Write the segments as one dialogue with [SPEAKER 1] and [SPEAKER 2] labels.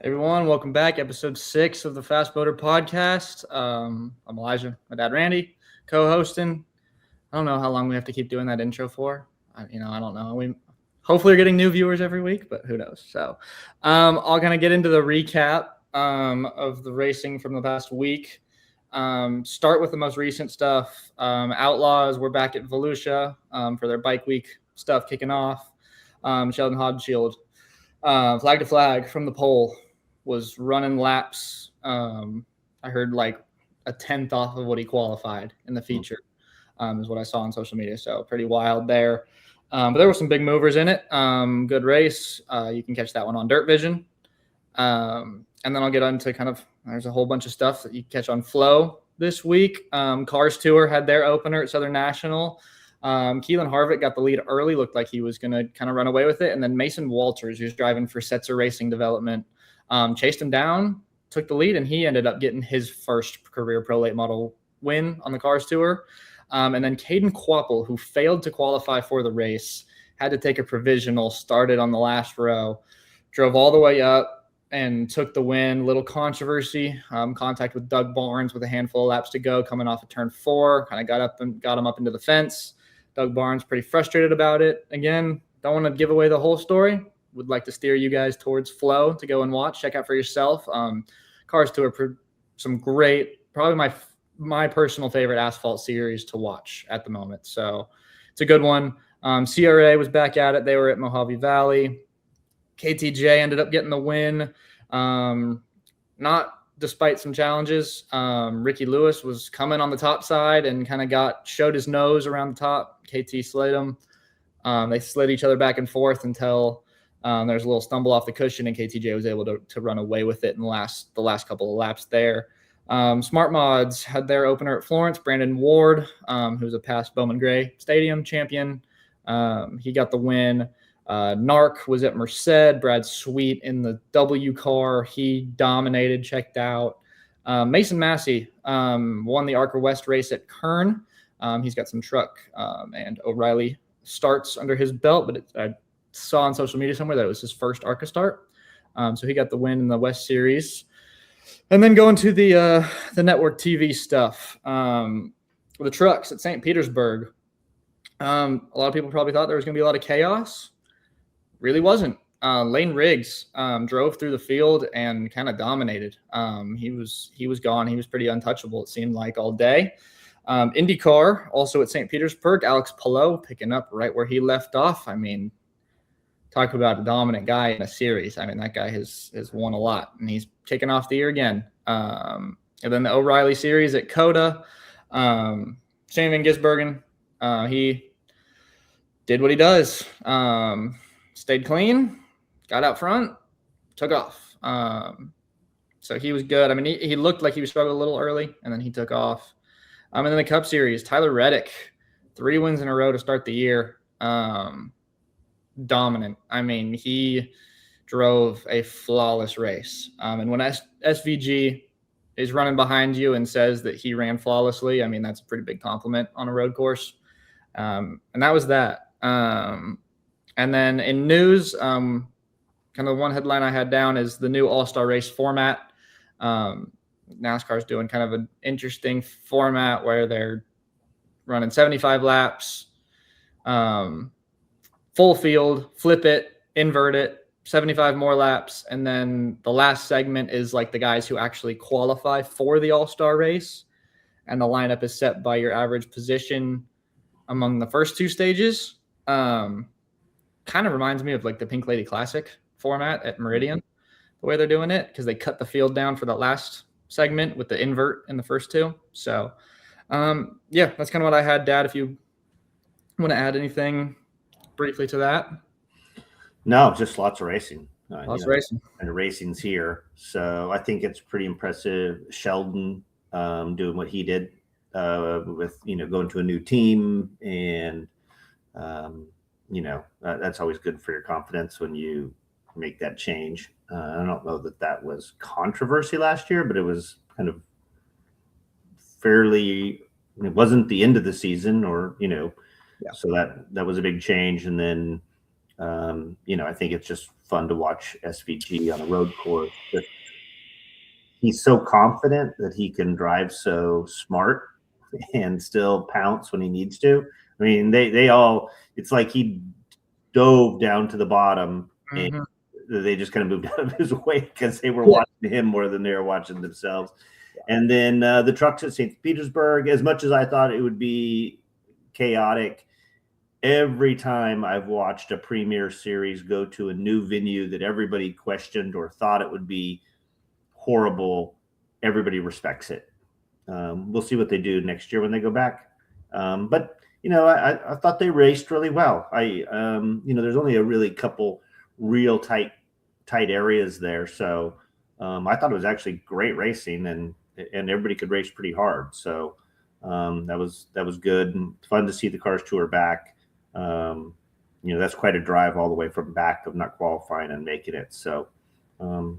[SPEAKER 1] Everyone, welcome back. Episode 6 of the Fast Motor Podcast. I'm Elijah, my dad Randy, co-hosting. I don't know how long we have to keep doing that intro for. I don't know. We hopefully are getting new viewers every week, but who knows? So, I'll kind of get into the recap of the racing from the past week. Start with the most recent stuff. Outlaws, we're back at Volusia for their bike week stuff kicking off. Sheldon Hodgshield, flag to flag from the pole, was running laps. I heard like a tenth off of what he qualified in the feature, is what I saw on social media. So pretty wild there. But there were some big movers in it. Good race. You can catch that one on Dirt Vision. And then I'll get into there's a whole bunch of stuff that you can catch on Flow this week. Cars Tour had their opener at Southern National. Keelan Harvick got the lead early, looked like he was going to kind of run away with it. And then Mason Walters, who's driving for Setzer Racing Development, chased him down, took the lead, and he ended up getting his first career Pro Late Model win on the Cars Tour. And then Caden Quapple, who failed to qualify for the race, had to take a provisional, started on the last row, drove all the way up and took the win. Little controversy, contact with Doug Barnes with a handful of laps to go, coming off of turn 4, kind of got him up into the fence. Doug Barnes pretty frustrated about it. Again, don't want to give away the whole story. Would like to steer you guys towards Flow to go and watch. Check out for yourself. Cars Tour, some great, probably my personal favorite asphalt series to watch at the moment. So it's a good one. CRA was back at it. They were at Mojave Valley. KTJ ended up getting the win. Not despite some challenges. Ricky Lewis was coming on the top side and kind of showed his nose around the top. KT slid him. They slid each other back and forth until there's a little stumble off the cushion, and KTJ was able to run away with it in the last couple of laps there. Smart Mods had their opener at Florence. Brandon Ward, who's a past Bowman Gray Stadium champion, he got the win. Narc was at Merced. Brad Sweet in the W car. He dominated, checked out. Mason Massey won the ARCA West race at Kern. He's got some truck and O'Reilly starts under his belt, but I saw on social media somewhere that it was his first ARCA start. So he got the win in the West Series. And then going to the network TV stuff, the trucks at St. Petersburg. A lot of people probably thought there was going to be a lot of chaos. Really wasn't. Lane Riggs drove through the field and kind of dominated. He was gone. He was pretty untouchable, it seemed like, all day. IndyCar, also at St. Petersburg, Alex Palou picking up right where he left off. I mean, talk about a dominant guy in a series. I mean, that guy has won a lot, and he's kicking off the year again. And then the O'Reilly series at Coda, Shane Van Gisbergen, he did what he does. Stayed clean, got out front, took off. So he was good. I mean, he looked like he was struggling a little early, and then he took off. And then the Cup Series, Tyler Reddick, 3 wins in a row to start the year. Dominant. I mean, he drove a flawless race. And when SVG is running behind you and says that he ran flawlessly, I mean, that's a pretty big compliment on a road course. And that was that. And then in news, kind of one headline I had down is the new All-Star race format. NASCAR's doing kind of an interesting format where they're running 75 laps, full field, flip it, invert it, 75 more laps. And then the last segment is like the guys who actually qualify for the All-Star race. And the lineup is set by your average position among the first 2 stages. Kind of reminds me of like the Pink Lady Classic format at Meridian, the way they're doing it, because they cut the field down for the last segment with the invert in the first 2. So, yeah, that's kind of what I had, Dad. If you want to add anything briefly to that.
[SPEAKER 2] No, just lots of racing.
[SPEAKER 1] Lots of racing.
[SPEAKER 2] And the racing's here. So I think it's pretty impressive. Sheldon doing what he did with, going to a new team. And, that's always good for your confidence when you make that change. I don't know that was controversy last year, but it was kind of fairly, it wasn't the end of the season or,
[SPEAKER 1] Yeah.
[SPEAKER 2] So that was a big change. And then I think it's just fun to watch SVG on a road course. But he's so confident that he can drive so smart and still pounce when he needs to. I mean, they all, it's like he dove down to the bottom and they just kind of moved out of his way because they were watching him more than they were watching themselves. And then the trucks at St. Petersburg, as much as I thought it would be chaotic, every time I've watched a Premier Series go to a new venue that everybody questioned or thought it would be horrible, everybody respects it. We'll see what they do next year when they go back. But I thought they raced really well. There's only a really couple real tight areas there, so I thought it was actually great racing, and everybody could race pretty hard. So that was good and fun to see the Cars Tour back. That's quite a drive all the way from back of not qualifying and making it. So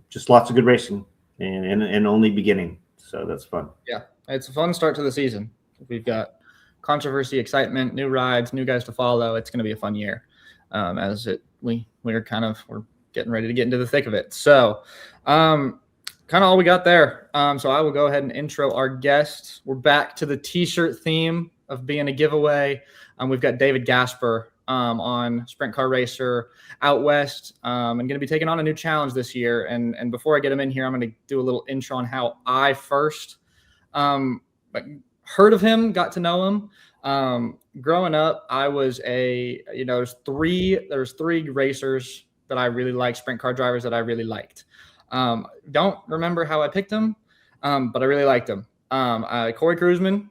[SPEAKER 2] just lots of good racing and only beginning. So that's fun.
[SPEAKER 1] Yeah, it's a fun start to the season. We've got controversy, excitement, new rides, new guys to follow. It's going to be a fun year. We're getting ready to get into the thick of it. So kind of all we got there. So I will go ahead and intro our guests. We're back to the t-shirt theme of being a giveaway. We've got David Gasper on Sprint Car Racer out west, and going to be taking on a new challenge this year. And before I get him in here, I'm going to do a little intro on how I first heard of him, got to know him. Growing up, I was there's three racers that I really liked, sprint car drivers that I really liked. Don't remember how I picked them, but I really liked them. Corey Cruzman,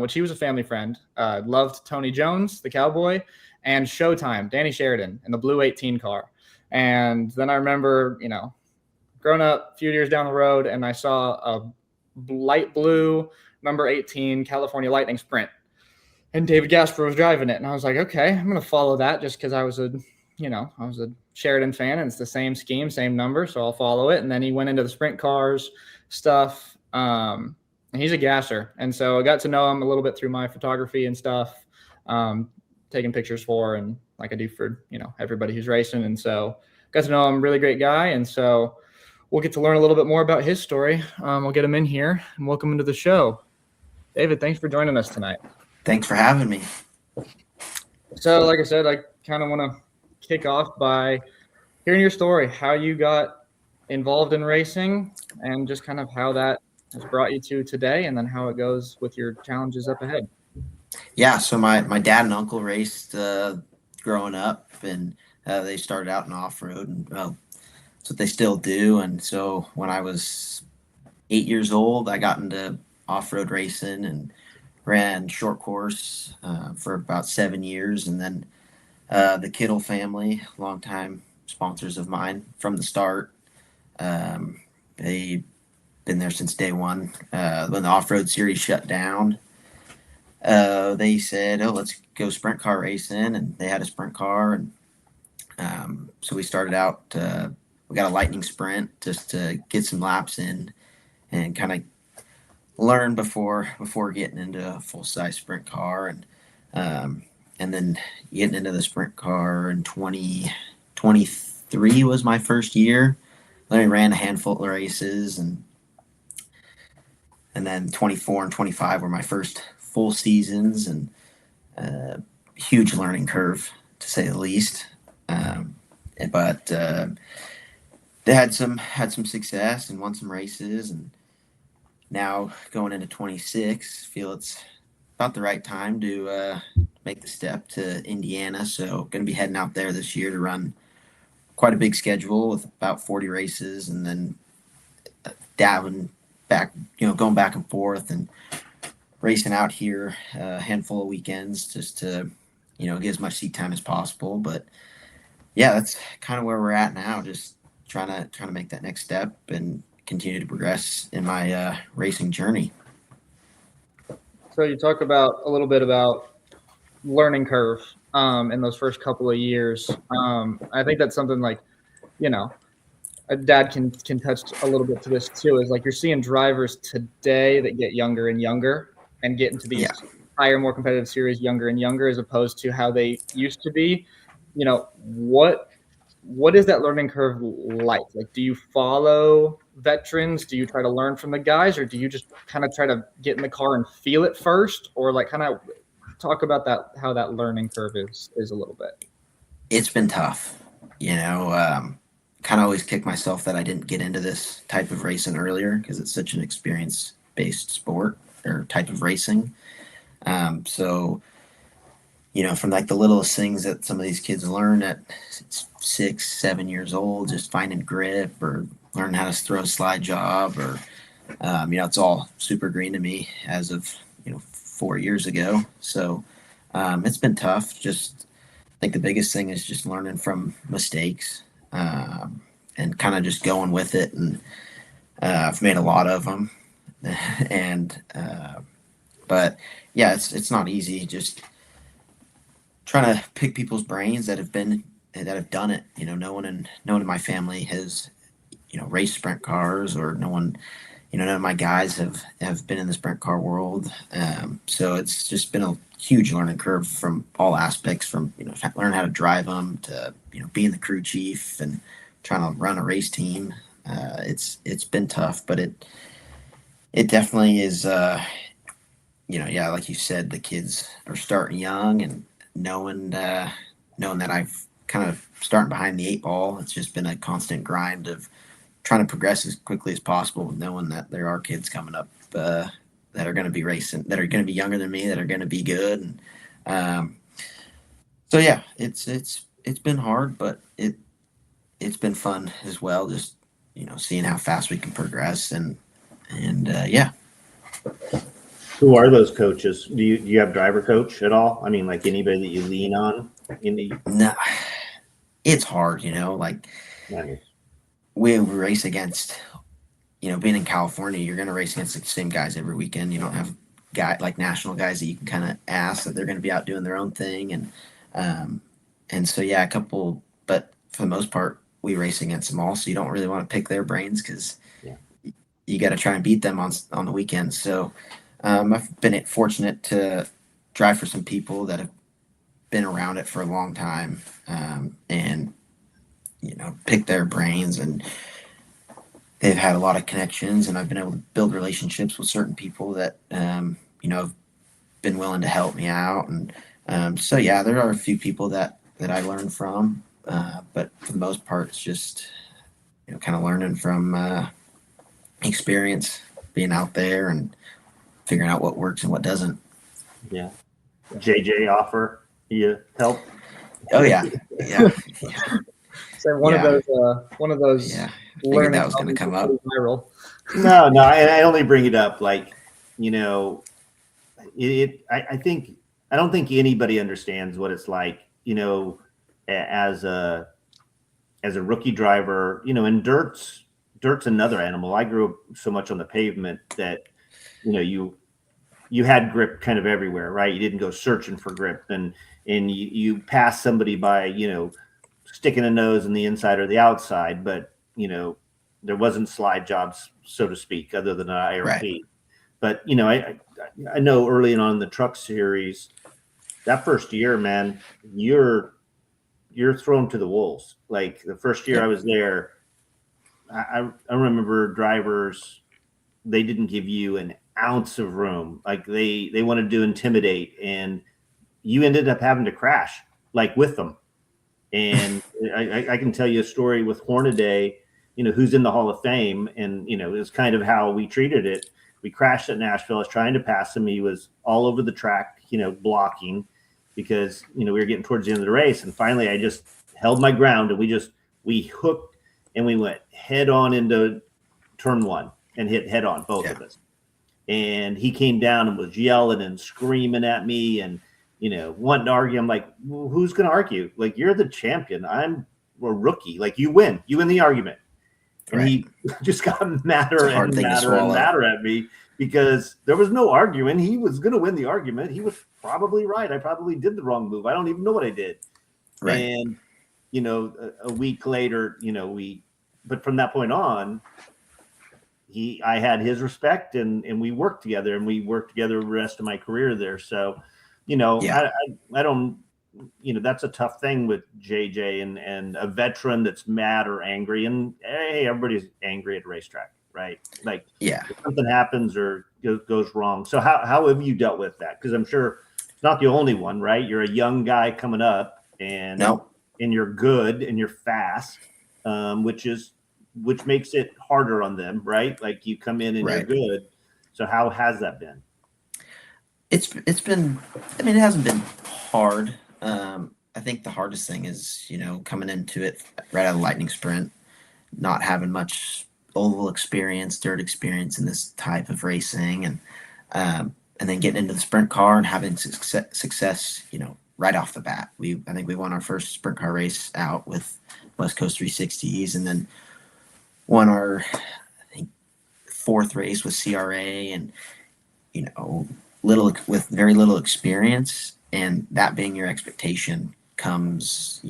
[SPEAKER 1] which he was a family friend. Loved Tony Jones, the cowboy, and Showtime, Danny Sheridan, in the blue 18 car. And then I remember, growing up a few years down the road, and I saw a light blue number 18 California Lightning Sprint, and David Gasper was driving it. And I was like, okay, I'm going to follow that just because I was a Sheridan fan and it's the same scheme, same number. So I'll follow it. And then he went into the sprint cars stuff. And he's a gasser. And so I got to know him a little bit through my photography and stuff, taking pictures for, and like I do for, everybody who's racing. And so got to know him, really great guy. And so we'll get to learn a little bit more about his story. We'll get him in here and welcome him to the show. David, thanks for joining us tonight.
[SPEAKER 3] Thanks for having me.
[SPEAKER 1] So like I said, I kind of want to kick off by hearing your story, how you got involved in racing and just kind of how that has brought you to today, and then how it goes with your challenges up ahead.
[SPEAKER 3] Yeah, so my dad and uncle raced growing up, and they started out in off-road, and that's what they still do. And so when I was 8 years old, I got into off-road racing and ran short course for about 7 years. And then the Kittle family, longtime sponsors of mine from the start, they've been there since day one. When the off-road series shut down, they said, let's go sprint car racing. And they had a sprint car. And so we started out, we got a Lightning Sprint just to get some laps in and kind of learn before getting into a full-size sprint car. And then getting into the sprint car in 2023 was my first year. Then I ran a handful of races, and then 24 and 25 were my first full seasons, and huge learning curve, to say the least. But they had some success and won some races, and now going into 26, feel it's about the right time to make the step to Indiana. So going to be heading out there this year to run quite a big schedule with about 40 races, and then dabbling back, going back and forth and racing out here a handful of weekends just to, get as much seat time as possible. But yeah, that's kind of where we're at now. Just trying to make that next step and continue to progress in my racing journey.
[SPEAKER 1] So you talk about a little bit about learning curve in those first couple of years. I think that's something like, Dad can touch a little bit to this too, is like you're seeing drivers today that get younger and younger and get into these higher, more competitive series younger and younger, as opposed to how they used to be. what is that learning curve like? Like, do you follow veterans? Do you try to learn from the guys, or do you just kind of try to get in the car and feel it first, or like kind of talk about that, how that learning curve is a little bit?
[SPEAKER 3] It's been tough, kind of always kick myself that I didn't get into this type of racing earlier because it's such an experience based sport or type of racing. So, from like the littlest things that some of these kids learn at 6, 7 years old, just finding grip or learning how to throw a slide job or, it's all super green to me as of, 4 years ago. So it's been tough. Just I think the biggest thing is just learning from mistakes and kind of just going with it. And I've made a lot of them. and but yeah, it's not easy. Just trying to pick people's brains that have done it. No one in my family has raced sprint cars, or no one, none of my guys have been in the sprint car world. So it's just been a huge learning curve from all aspects, from learn how to drive them to being the crew chief and trying to run a race team. It's been tough, but it definitely is. Yeah, like you said, the kids are starting young and knowing that I've kind of starting behind the 8 ball. It's just been a constant grind of trying to progress as quickly as possible, knowing that there are kids coming up that are going to be racing, that are going to be younger than me, that are going to be good. And so yeah, it's been hard, but it's been fun as well. Just seeing how fast we can progress and yeah.
[SPEAKER 2] Who are those coaches? Do you have driver coach at all? I mean, like anybody that you lean on in the?
[SPEAKER 3] No, it's hard, like
[SPEAKER 2] Nice.
[SPEAKER 3] we race against, being in California, you're going to race against the same guys every weekend. You don't have national guys that you can kind of ask that they're going to be out doing their own thing. And so, yeah, a couple, but for the most part, we race against them all. So you don't really want to pick their brains because you got to try and beat them on the weekends. So I've been fortunate to drive for some people that have been around it for a long time, and pick their brains, and they've had a lot of connections, and I've been able to build relationships with certain people that have been willing to help me out. And so yeah, there are a few people that I learned from, but for the most part it's just kind of learning from experience, being out there and figuring out what works and what doesn't.
[SPEAKER 2] Yeah. JJ offer you help?
[SPEAKER 3] Oh yeah.
[SPEAKER 1] So one of those
[SPEAKER 3] Yeah, I figured
[SPEAKER 1] learning
[SPEAKER 3] that was going to come up.
[SPEAKER 1] viral.
[SPEAKER 2] No, I only bring it up like, I don't think anybody understands what it's like, as a rookie driver, and dirt's another animal. I grew up so much on the pavement that, you had grip kind of everywhere, right? You didn't go searching for grip, and you passed somebody by, sticking a nose in the inside or the outside, but there wasn't slide jobs, so to speak, other than an IRP. Right. But I know early on in the truck series, that first year, man, you're thrown to the wolves. Like the first year I was there, I remember drivers, they didn't give you an ounce of room. Like they wanted to intimidate, and you ended up having to crash like with them. And I can tell you a story with Hornaday, who's in the Hall of Fame, and it's kind of how we treated it. We crashed at Nashville. I was trying to pass him. He was all over the track, blocking, because we were getting towards the end of the race. And finally, I just held my ground, and we hooked, and we went head on into turn one and hit head on, both of us. And he came down and was yelling and screaming at me and wanting to argue. I'm like, well, who's going to argue? Like, you're the champion. I'm a rookie. Like, you win the argument. And right. He just got madder and madder at me because there was no arguing. He was going to win the argument. He was probably right. I probably did the wrong move. I don't even know what I did. Right. And, a week later, but from that point on, I had his respect, and we worked together, the rest of my career there. So, I don't that's a tough thing with JJ and a veteran that's mad or angry. And hey, everybody's angry at a racetrack, right? Like,
[SPEAKER 3] Yeah.
[SPEAKER 2] if something happens or goes wrong. So how have you dealt with that? Because I'm sure it's not the only one, right? You're a young guy coming up, and you're good and you're fast, which makes it harder on them, right? Like, you come in and you're good. So how has that been?
[SPEAKER 3] It's been, I mean, it hasn't been hard. I think the hardest thing is, coming into it right out of Lightning Sprint, not having much oval experience, dirt experience in this type of racing, and then getting into the sprint car and having success, right off the bat. I think we won our first sprint car race out with West Coast 360s, and then won our, I think, fourth race with CRA, and with very little experience, and that being your expectation comes,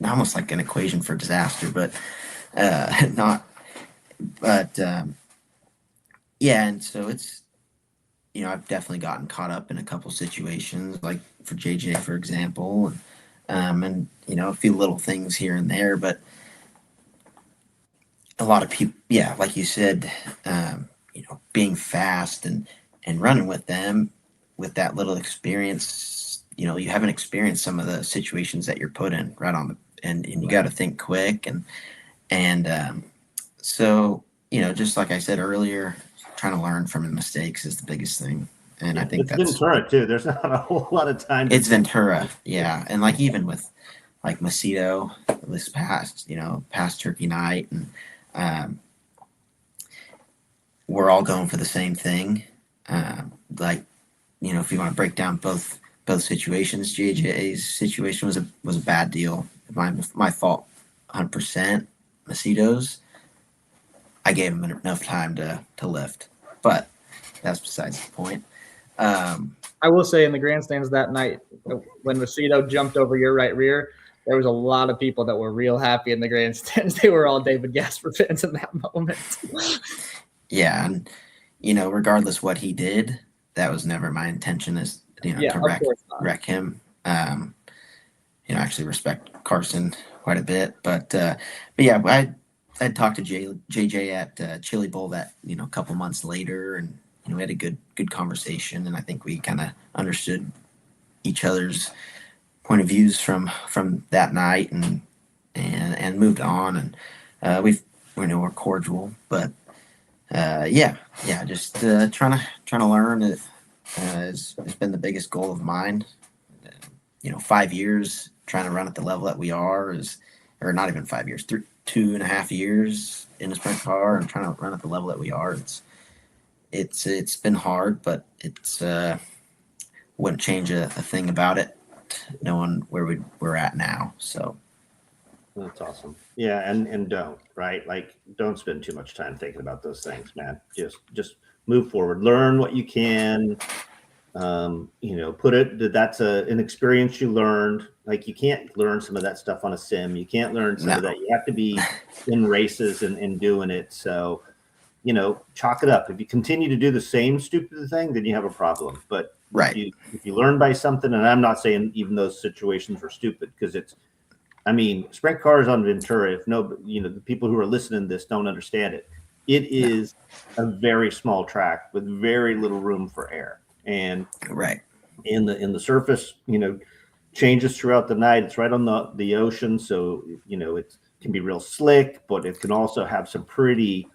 [SPEAKER 3] almost like an equation for disaster, but not. But yeah, and so it's, I've definitely gotten caught up in a couple situations, like for JJ, for example, and a few little things here and there, but a lot of people, yeah, like you said, being fast and running with them with that little experience, you haven't experienced some of the situations that you're put in right on and you got to think quick, and so just like I said earlier, trying to learn from the mistakes is the biggest thing, and I think
[SPEAKER 2] it's Ventura too. There's not a whole lot of time.
[SPEAKER 3] It's Ventura, yeah, and like even with like Macedo this past Turkey Night, and we're all going for the same thing. If you want to break down both situations, JJ's situation was a bad deal. My fault, 100%. Macedo's, I gave him enough time to lift, but that's besides the point.
[SPEAKER 1] I will say, in the grandstands that night, when Macedo jumped over your right rear, there was a lot of people that were real happy in the grandstands. They were all David Gasper fans in that moment.
[SPEAKER 3] Yeah, and regardless what he did, that was never my intention, is to wreck him. Actually respect Carson quite a bit, but yeah, I talked to JJ at Chili Bowl that a couple months later, and we had a good conversation, and I think we kind of understood each other's point of views from that night, and moved on, and we're cordial, but just trying to learn. Has been the biggest goal of mine. 5 years trying to run at the level that we are or not even 5 years, 2.5 years in a sprint car and trying to run at the level that we are. It's been hard, but it's wouldn't change a thing about it, knowing where we're at now. So
[SPEAKER 2] that's awesome. Yeah, and don't, right? Like, don't spend too much time thinking about those things, man. Just move forward, learn what you can. That's an experience you learned. Like, you can't learn some of that stuff on a sim. You can't learn some of that. You have to be in races and doing it. So, chalk it up. If you continue to do the same stupid thing, then you have a problem. But if you learn by something, and I'm not saying even those situations were stupid, because sprint cars on Ventura, the people who are listening to this don't understand it. It is a very small track with very little room for air. And in the surface, changes throughout the night. It's right on the ocean, so it can be real slick, but it can also have some pretty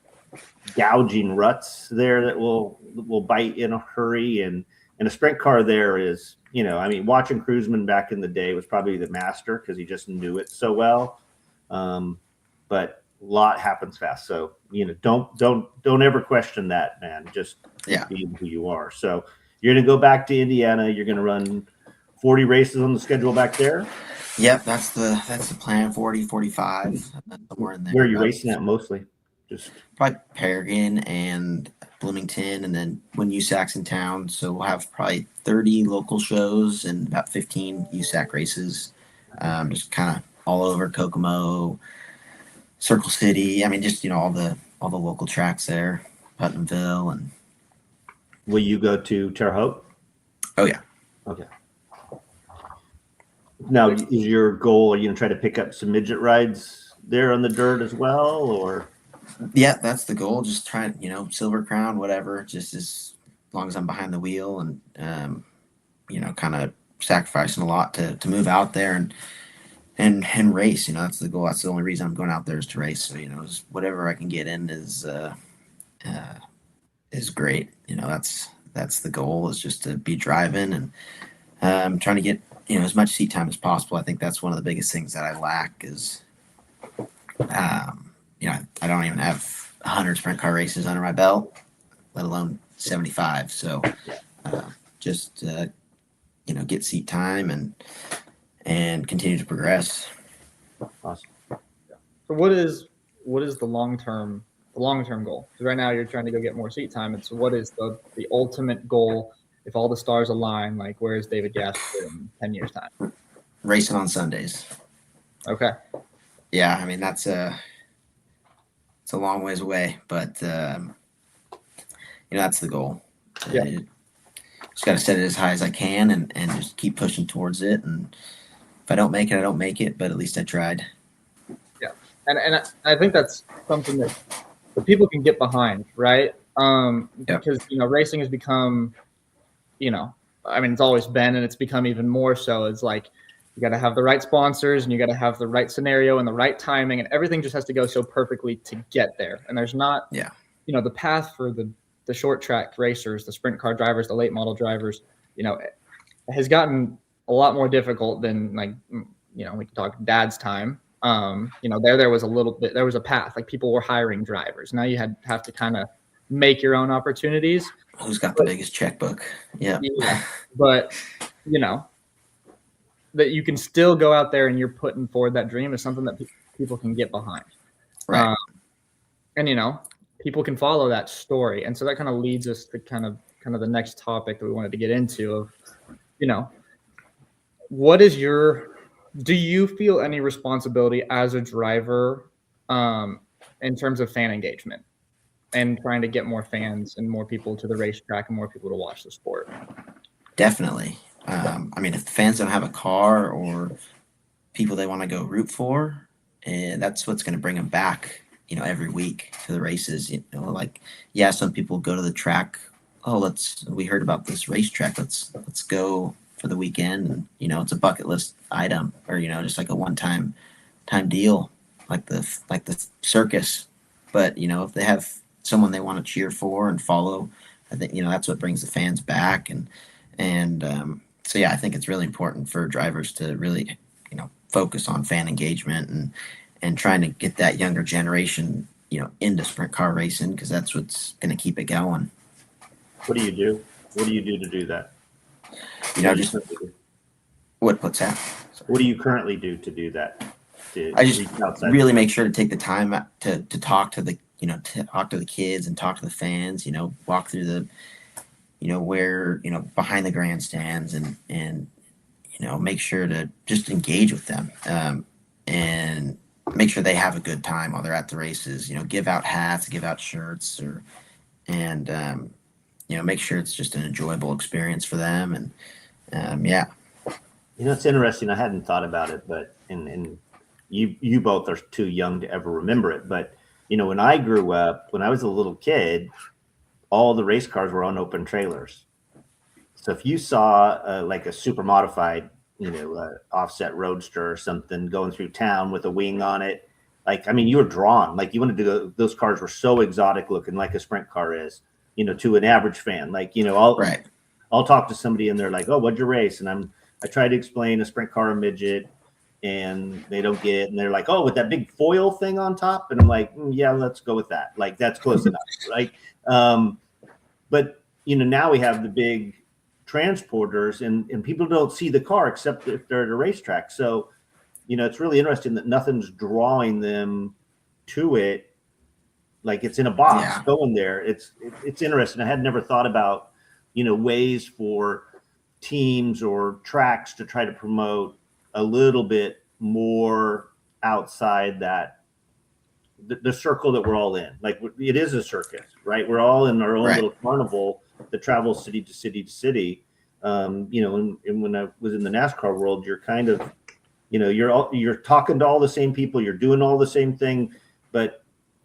[SPEAKER 2] gouging ruts there that will bite in a hurry. And a sprint car there is, watching Cruzman back in the day was probably the master, because he just knew it so well. But a lot happens fast, so don't ever question that, man. Just be who you are. So you're going to go back to Indiana. You're going to run 40 races on the schedule back there.
[SPEAKER 3] Yep, that's the plan. 40, 45, somewhere in there.
[SPEAKER 2] Where are you racing at mostly? Just
[SPEAKER 3] probably Paragon and Bloomington, and then when USAC's in town, so we'll have probably 30 local shows and about 15 USAC races, just kind of all over Kokomo, Circle City. Just all the local tracks there, Putnamville, and.
[SPEAKER 2] Will you go to Terre Haute?
[SPEAKER 3] Oh yeah.
[SPEAKER 2] Okay. Now, is your goal, are you going to try to pick up some midget rides there on the dirt as well, or?
[SPEAKER 3] Yeah, that's the goal. Just try, Silver Crown, whatever, just as long as I'm behind the wheel and, kind of sacrificing a lot to move out there and race. That's the goal. That's the only reason I'm going out there is to race. So, whatever I can get in is great. That's the goal, is just to be driving and trying to get, as much seat time as possible. I think that's one of the biggest things that I lack is, I don't even have 100 sprint car races under my belt, let alone 75. So just, get seat time and continue to progress.
[SPEAKER 2] Awesome.
[SPEAKER 1] So what is the long-term goal? Because right now you're trying to go get more seat time. And so what is the ultimate goal if all the stars align? Like, where is David Gasper in 10 years' time?
[SPEAKER 3] Racing on Sundays.
[SPEAKER 1] Okay.
[SPEAKER 3] Yeah, I mean, it's a long ways away, but that's the goal.
[SPEAKER 1] Yeah.
[SPEAKER 3] Just got to set it as high as I can and just keep pushing towards it. And if I don't make it, I don't make it, but at least I tried.
[SPEAKER 1] Yeah. And I think that's something that people can get behind, right? Because, racing has become, it's always been, and it's become even more so. It's like, you got to have the right sponsors and you got to have the right scenario and the right timing, and everything just has to go so perfectly to get there. And there's not, the path for the short track racers, the sprint car drivers, the late model drivers, has gotten a lot more difficult than, like, we can talk dad's time. There was a little bit, there was a path, like people were hiring drivers. Now you have to kind of make your own opportunities.
[SPEAKER 3] Who's got the biggest checkbook? Yeah.
[SPEAKER 1] But, that you can still go out there and you're putting forward that dream is something that people can get behind.
[SPEAKER 3] Right.
[SPEAKER 1] And, people can follow that story. And so that kind of leads us to kind of the next topic that we wanted to get into of, do you feel any responsibility as a driver in terms of fan engagement and trying to get more fans and more people to the racetrack and more people to watch the sport?
[SPEAKER 3] Definitely. If the fans don't have a car or people they want to go root for, that's what's going to bring them back, every week to the races. Some people go to the track. Oh, we heard about this racetrack. Let's go for the weekend. And, it's a bucket list item, or, just like a one-time deal, like the circus. But, if they have someone they want to cheer for and follow, I think, that's what brings the fans back. So I think it's really important for drivers to really, focus on fan engagement and trying to get that younger generation, into sprint car racing, because that's what's going to keep it going.
[SPEAKER 2] What do you do? What do you do to do that?
[SPEAKER 3] What's that? Sorry.
[SPEAKER 2] What do you currently do to do that?
[SPEAKER 3] I just really make sure to take the time to talk to the, talk to the kids and talk to the fans, walk through the, where, behind the grandstands and, make sure to just engage with them and make sure they have a good time while they're at the races, give out hats, give out shirts and make sure it's just an enjoyable experience for them.
[SPEAKER 2] It's interesting. I hadn't thought about it, but, and you both are too young to ever remember it. But, when I grew up, when I was a little kid, all the race cars were on open trailers. So if you saw like a super modified, offset roadster or something going through town with a wing on it, you were drawn. Like, you wanted to go. Those cars were so exotic looking, like a sprint car is, to an average fan. I'll talk to somebody and they're like, "Oh, what'd you race?" And I try to explain a sprint car, a midget, and they don't get it. And they're like, "Oh, with that big foil thing on top." And I'm like, "Yeah, let's go with that. Like, that's close enough." Right. But, now we have the big transporters and people don't see the car except if they're at a racetrack. So, it's really interesting that nothing's drawing them to it. Like, it's in a box going there. It's interesting. I had never thought about, ways for teams or tracks to try to promote a little bit more outside that the circle that we're all in. Like, it is a circus, right? We're all in our own little carnival that travels city to city to city. And when I was in the NASCAR world, you're kind of, you're talking to all the same people, you're doing all the same thing, but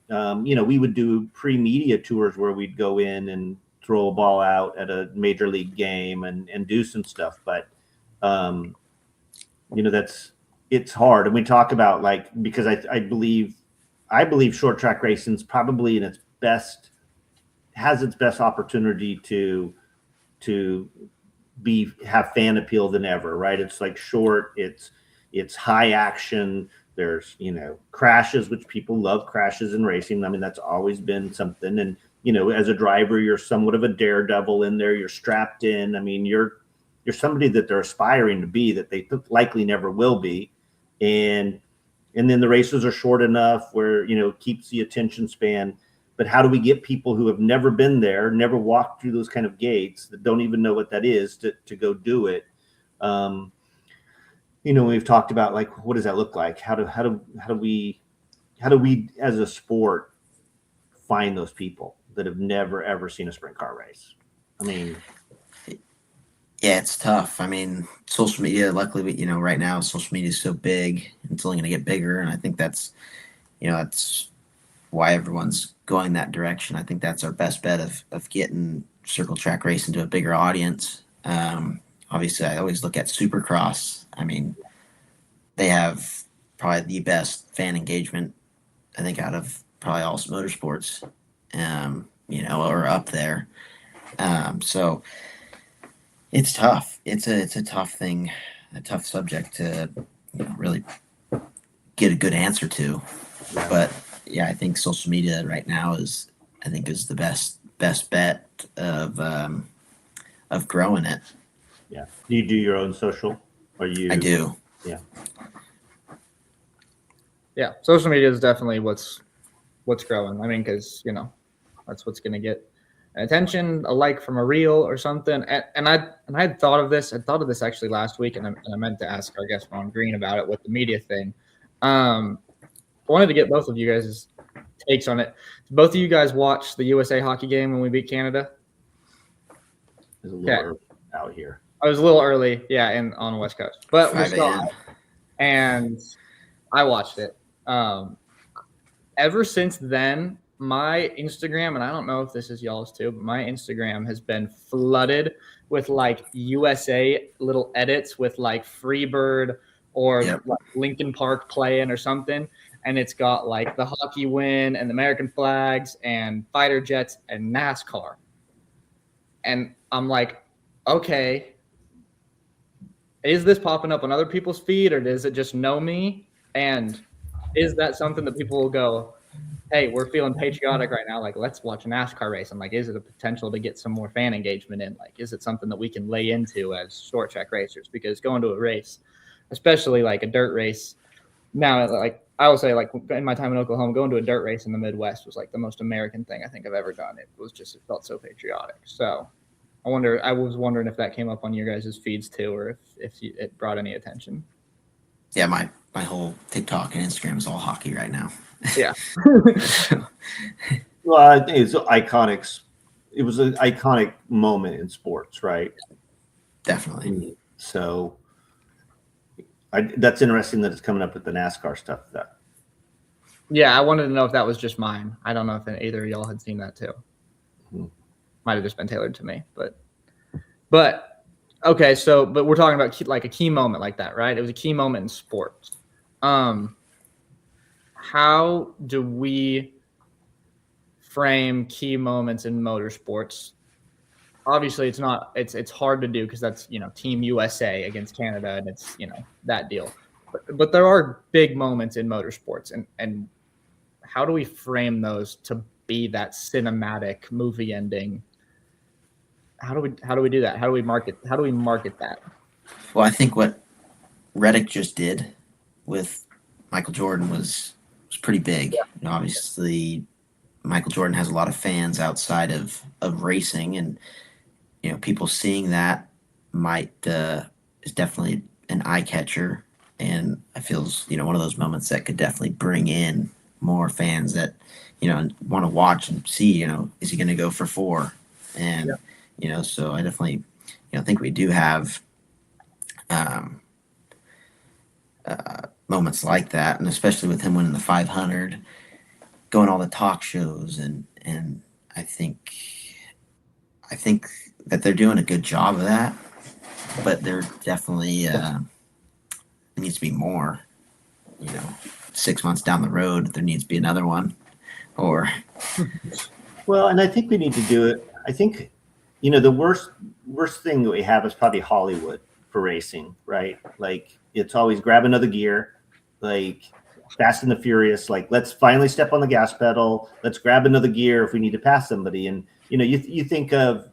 [SPEAKER 2] we would do pre-media tours where we'd go in and throw a ball out at a major league game and do some stuff. But, it's hard. And we talk about because I believe short track racing's probably has its best opportunity to have fan appeal than ever, right? It's short, it's high action. There's, crashes, which people love crashes in racing. I mean, that's always been something. And, as a driver, you're somewhat of a daredevil in there. You're strapped in. I mean, you're somebody that they're aspiring to be that they likely never will be. And then the races are short enough where, it keeps the attention span. But how do we get people who have never been there, never walked through those kind of gates, that don't even know what that is, to go do it? We've talked about what does that look like? How do we as a sport find those people that have never ever seen a sprint car race? I mean,
[SPEAKER 3] yeah, it's tough. I mean, social media, luckily, right now social media is so big, it's only going to get bigger. And I think that's why everyone's going that direction. I think that's our best bet of getting circle track racing to a bigger audience. Obviously, I always look at Supercross. I mean, they have probably the best fan engagement, I think, out of probably all motorsports, or up there. So it's tough. It's a tough thing, a tough subject to really get a good answer to.
[SPEAKER 2] Yeah.
[SPEAKER 3] But yeah, I think social media right now is the best bet of growing it.
[SPEAKER 2] Yeah. Do you do your own social?
[SPEAKER 3] I do.
[SPEAKER 2] Yeah.
[SPEAKER 1] Yeah. Social media is definitely what's growing. I mean, because, that's what's going to get attention, a like from a reel or something. And I had thought of this. I thought of this actually last week, and I meant to ask our guest Ron Green about it with the media thing. I wanted to get both of you guys' takes on it. Did both of you guys watch the USA hockey game when we beat Canada?
[SPEAKER 2] It was a little early out here.
[SPEAKER 1] I was a little early, yeah, on the West Coast, but we
[SPEAKER 3] 5
[SPEAKER 1] saw
[SPEAKER 3] a.m.
[SPEAKER 1] it, and I watched it. Ever since then, my Instagram, and I don't know if this is y'all's too, but my Instagram has been flooded with USA little edits with Freebird or Lincoln Park playing or something. And it's got the hockey win and the American flags and fighter jets and NASCAR. And I'm like, okay, is this popping up on other people's feed, or does it just know me? And is that something that people will go, hey, we're feeling patriotic right now, let's watch a NASCAR race? And is it a potential to get some more fan engagement in? Is it something that we can lay into as short track racers? Because going to a race, especially a dirt race, now, I will say, in my time in Oklahoma, going to a dirt race in the Midwest was the most American thing I think I've ever done. It felt so patriotic. So I was wondering if that came up on your guys' feeds too, or if it brought any attention.
[SPEAKER 3] Yeah, my whole TikTok and Instagram is all hockey right now.
[SPEAKER 1] Yeah.
[SPEAKER 2] Well, I think it's iconic. It was an iconic moment in sports, right?
[SPEAKER 3] Definitely.
[SPEAKER 2] So that's interesting that it's coming up with the NASCAR stuff.
[SPEAKER 1] Yeah, I wanted to know if that was just mine. I don't know if either of y'all had seen that too.
[SPEAKER 2] Mm-hmm.
[SPEAKER 1] Might have just been tailored to me, but okay. So, but we're talking about a key moment like that, right? It was a key moment in sports. How do we frame key moments in motorsports? Obviously, it's hard to do because that's Team USA against Canada, and it's that deal. But there are big moments in motorsports, and how do we frame those to be that cinematic movie ending? How do we do that? How do we market that?
[SPEAKER 3] Well, I think what Reddick just did with Michael Jordan was pretty big.
[SPEAKER 1] Yeah.
[SPEAKER 3] Obviously, Michael Jordan has a lot of fans outside of racing, and people seeing that is definitely an eye catcher, and I feel one of those moments that could definitely bring in more fans that want to watch and see. Is he going to go for 4? And so I definitely I think we do have moments like that, and especially with him winning the 500, going all the talk shows, and I think that they're doing a good job of that, but there definitely needs to be more. 6 months down the road, there needs to be another one, or
[SPEAKER 2] Well, and I think we need to do it. I think, the worst thing that we have is probably Hollywood for racing, right? Like it's always grab another gear, like Fast and the Furious. Like let's finally step on the gas pedal. Let's grab another gear if we need to pass somebody. And you think of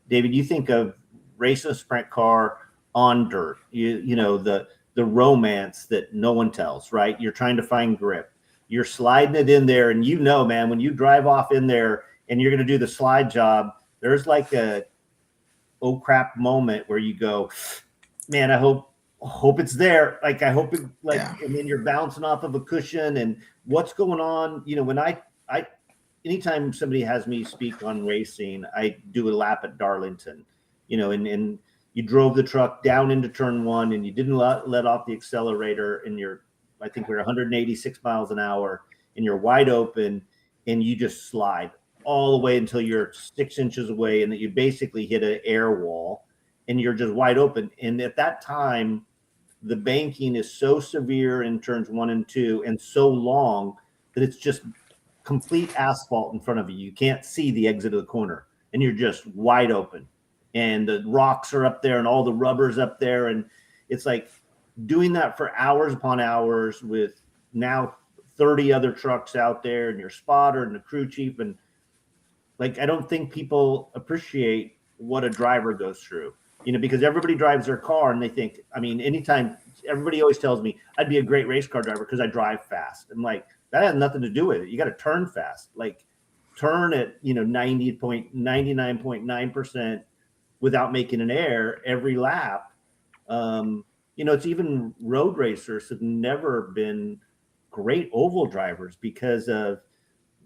[SPEAKER 2] David. You think of racing a sprint car on dirt. The romance that no one tells, right? You're trying to find grip. You're sliding it in there, and man, when you drive off in there and you're going to do the slide job, there's like a oh crap moment where you go, man, I hope it's there. Like I hope it and then you're bouncing off of a cushion and what's going on. When I anytime somebody has me speak on racing, I do a lap at Darlington, and you drove the truck down into turn one and you didn't let off the accelerator and I think we're 186 miles an hour and you're wide open and you just slide all the way until you're 6 inches away and that you basically hit an air wall and you're just wide open. And at that time, the banking is so severe in turns 1 and 2 and so long that it's just complete asphalt in front of you. You can't see the exit of the corner and you're just wide open. And the rocks are up there and all the rubber's up there. And it's like doing that for hours upon hours with now 30 other trucks out there and your spotter and the crew chief. And like, I don't think people appreciate what a driver goes through, because everybody drives their car and they think, anytime everybody always tells me I'd be a great race car driver because I drive fast. I'm like, that has nothing to do with it. You got to turn fast, like turn at, 99.9% without making an error every lap. It's even road racers have never been great oval drivers because of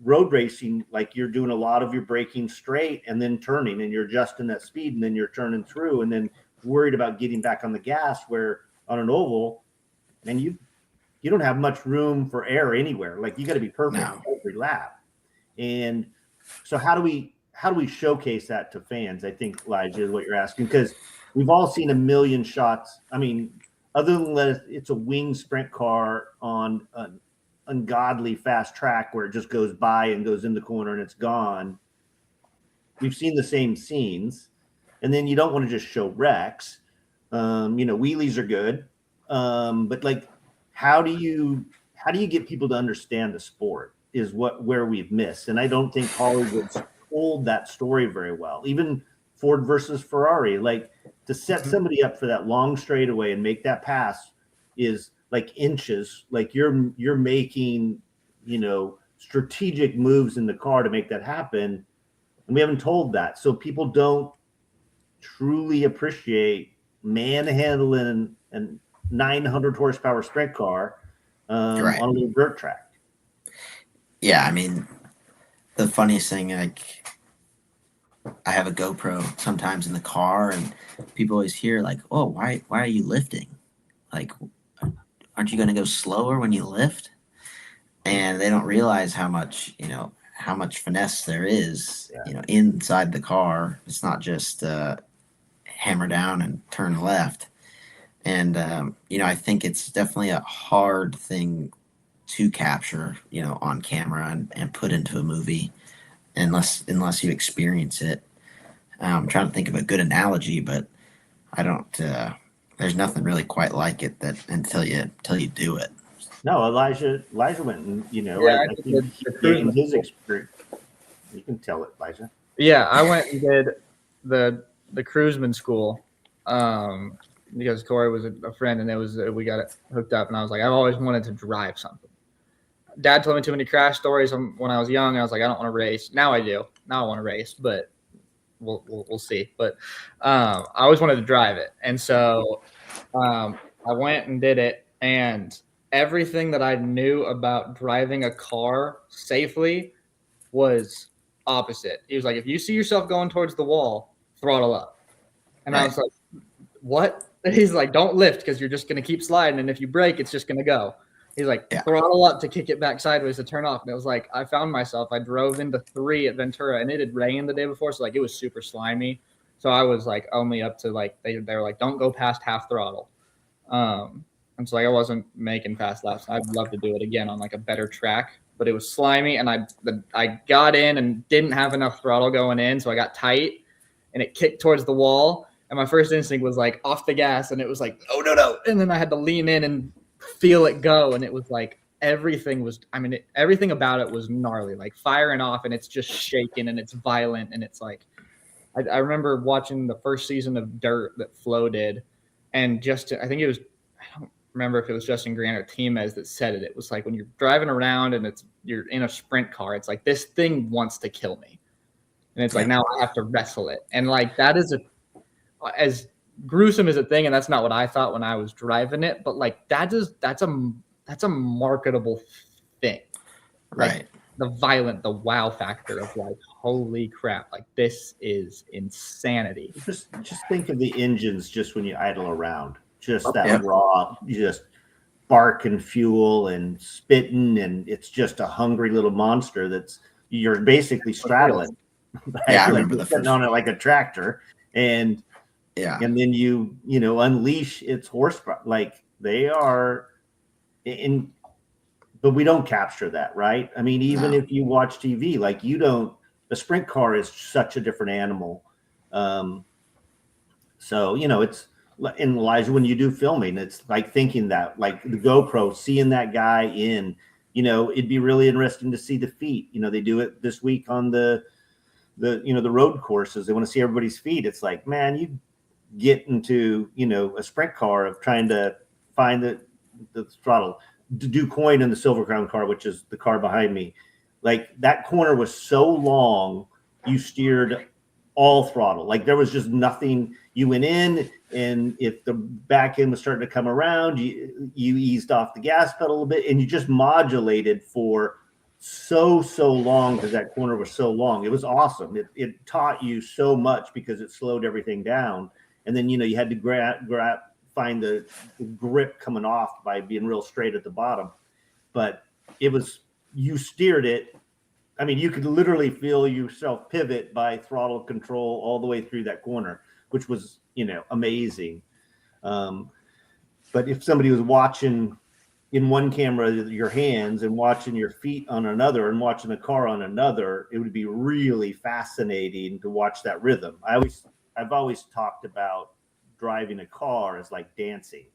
[SPEAKER 2] road racing. Like you're doing a lot of your braking straight and then turning and you're adjusting that speed and then you're turning through and then worried about getting back on the gas, where on an oval, and you don't have much room for error anywhere. Like you got to be perfect every lap. And so how do we showcase that to fans? I think, Elijah, is what you're asking, because we've all seen a million shots. Other than that, it's a wing sprint car on an ungodly fast track where it just goes by and goes in the corner and it's gone. We've seen the same scenes, and then you don't want to just show wrecks. Wheelies are good, but like, how do you get people to understand the sport is where we've missed, and I don't think Hollywood's told that story very well. Even Ford versus Ferrari, like to set somebody up for that long straightaway and make that pass is like inches. Like you're making, strategic moves in the car to make that happen. And we haven't told that. So people don't truly appreciate manhandling and 900 horsepower sprint car on a little dirt track.
[SPEAKER 3] Yeah. The funniest thing, like, I have a GoPro sometimes in the car, and people always hear like, "Oh, why are you lifting? Like, aren't you going to go slower when you lift?" And they don't realize how much finesse there is, inside the car. It's not just hammer down and turn left. And I think it's definitely a hard thing to capture, on camera and put into a movie, unless you experience it. I'm trying to think of a good analogy, but I don't. There's nothing really quite like it until you do it.
[SPEAKER 2] No, Elijah went and
[SPEAKER 1] I
[SPEAKER 2] think he gained his experience. You can tell it, Elijah.
[SPEAKER 1] Yeah, I went and did the cruiseman school because Corey was a friend, and we got it hooked up, and I was like, I've always wanted to drive something. Dad told me too many crash stories when I was young. I was like, I don't want to race. Now I do. Now I want to race, but we'll see. But I always wanted to drive it, and so I went and did it, and everything that I knew about driving a car safely was opposite. He was like, if you see yourself going towards the wall, throttle up. And I was like, what? And he's like, don't lift because you're just going to keep sliding. And if you break, it's just going to go. He's like, throttle up to kick it back sideways to turn off. And it was like, I found myself, I drove into 3 at Ventura and it had rained the day before. So like, it was super slimy. So I was like only up to like, they were like, don't go past half throttle. And so like, I wasn't making fast laps. I'd love to do it again on like a better track, but it was slimy. And I got in and didn't have enough throttle going in. So I got tight and it kicked towards the wall. And my first instinct was like off the gas. And it was like, oh, no. And then I had to lean in and feel it go. And it was like, everything about it was gnarly, like firing off, and it's just shaking and it's violent. And it's like, I remember watching the first season of Dirt that Flo did. And I think it was, I don't remember if it was Justin Grant or Timez that said it. It was like when you're driving around and you're in a sprint car, it's like this thing wants to kill me. And it's like, now I have to wrestle it. And like, that is as gruesome as a thing. And that's not what I thought when I was driving it, but like, that's a marketable thing. Like,
[SPEAKER 3] right.
[SPEAKER 1] the wow factor of like, holy crap, like this is insanity.
[SPEAKER 2] Just think of the engines just when you idle around. Just that raw, just bark and fuel and spitting, and it's just a hungry little monster you're basically straddling. Right?
[SPEAKER 3] Yeah, I remember
[SPEAKER 2] the first on it like a tractor, and then you unleash its horsepower. Like they are in, but we don't capture that, right? I mean, even if you watch TV, like a sprint car is such a different animal. So it's. And Elijah, when you do filming, it's like thinking that, like the GoPro, seeing that guy it'd be really interesting to see the feet. They do it this week on the road courses. They want to see everybody's feet. It's like, man, you get into, a sprint car of trying to find the throttle. Do coin in the Silver Crown car, which is the car behind me. Like that corner was so long, you steered all throttle. Like there was just nothing. You went in, and if the back end was starting to come around, you eased off the gas pedal a little bit, and you just modulated for so long because that corner was so long. It was awesome. It taught you so much because it slowed everything down. And then you had to find the grip coming off by being real straight at the bottom. But you steered it. I mean, you could literally feel yourself pivot by throttle control all the way through that corner, which was, amazing. But if somebody was watching in one camera your hands and watching your feet on another and watching the car on another, it would be really fascinating to watch that rhythm. I've always talked about driving a car as like dancing.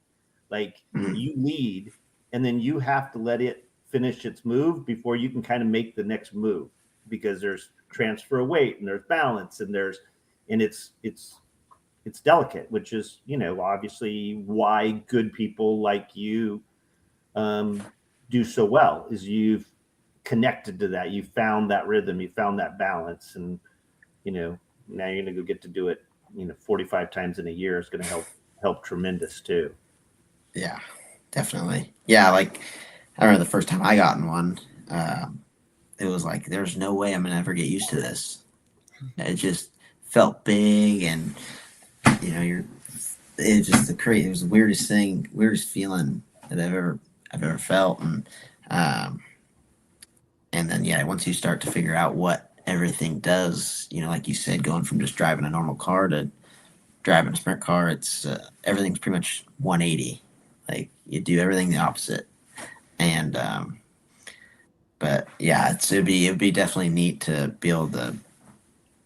[SPEAKER 2] Like you lead, and then you have to let it finish its move before you can kind of make the next move, because there's transfer of weight and there's balance and it's delicate, which is, obviously why good people like you do so well, is you've connected to that. You found that rhythm, you found that balance, and, now you're going to go get to do it, 45 times in a year is going to help tremendous too.
[SPEAKER 3] Yeah, definitely. Yeah. Like I remember the first time I got in one, it was like, there's no way I'm going to ever get used to this. It just felt big, and it was just it was the weirdest feeling that I've ever felt. And then once you start to figure out what everything does, like you said, going from just driving a normal car to driving a sprint car, it's everything's pretty much 180. Like you do everything the opposite. And but yeah, it'd be definitely neat to be able to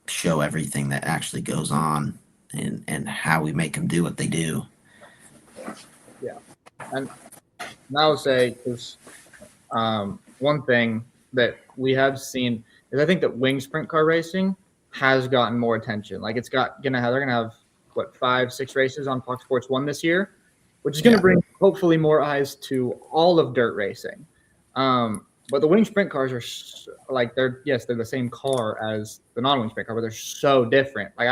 [SPEAKER 3] show everything that actually goes on and how we make them do what they do.
[SPEAKER 1] Yeah, and I would say because one thing that we have seen is I think that wing sprint car racing has gotten more attention. Like they're gonna have 5-6 races on Fox Sports 1 this year, which is gonna bring hopefully more eyes to all of dirt racing. But the wing sprint cars are they're the same car as the non-wing sprint car, but they're so different. Like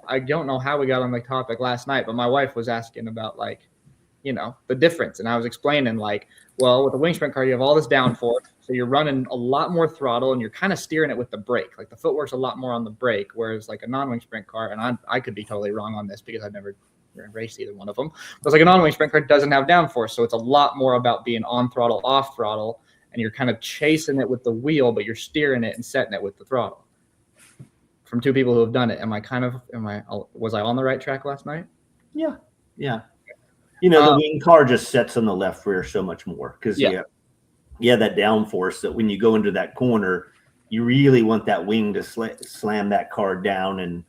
[SPEAKER 1] I don't know how we got on the topic last night, but my wife was asking about the difference. And I was explaining with the wing sprint car, you have all this downforce. So you're running a lot more throttle and you're kind of steering it with the brake. Like the footwork's a lot more on the brake, whereas like a non-wing sprint car, and I could be totally wrong on this because I've never raced either one of them, but like a non-wing sprint car doesn't have downforce. So it's a lot more about being on throttle, off throttle, and you're kind of chasing it with the wheel, but you're steering it and setting it with the throttle. From two people who have done it, was I on the right track last night?
[SPEAKER 2] Yeah. The wing car just sets on the left rear so much more because you have that downforce that when you go into that corner, you really want that wing to slam that car down and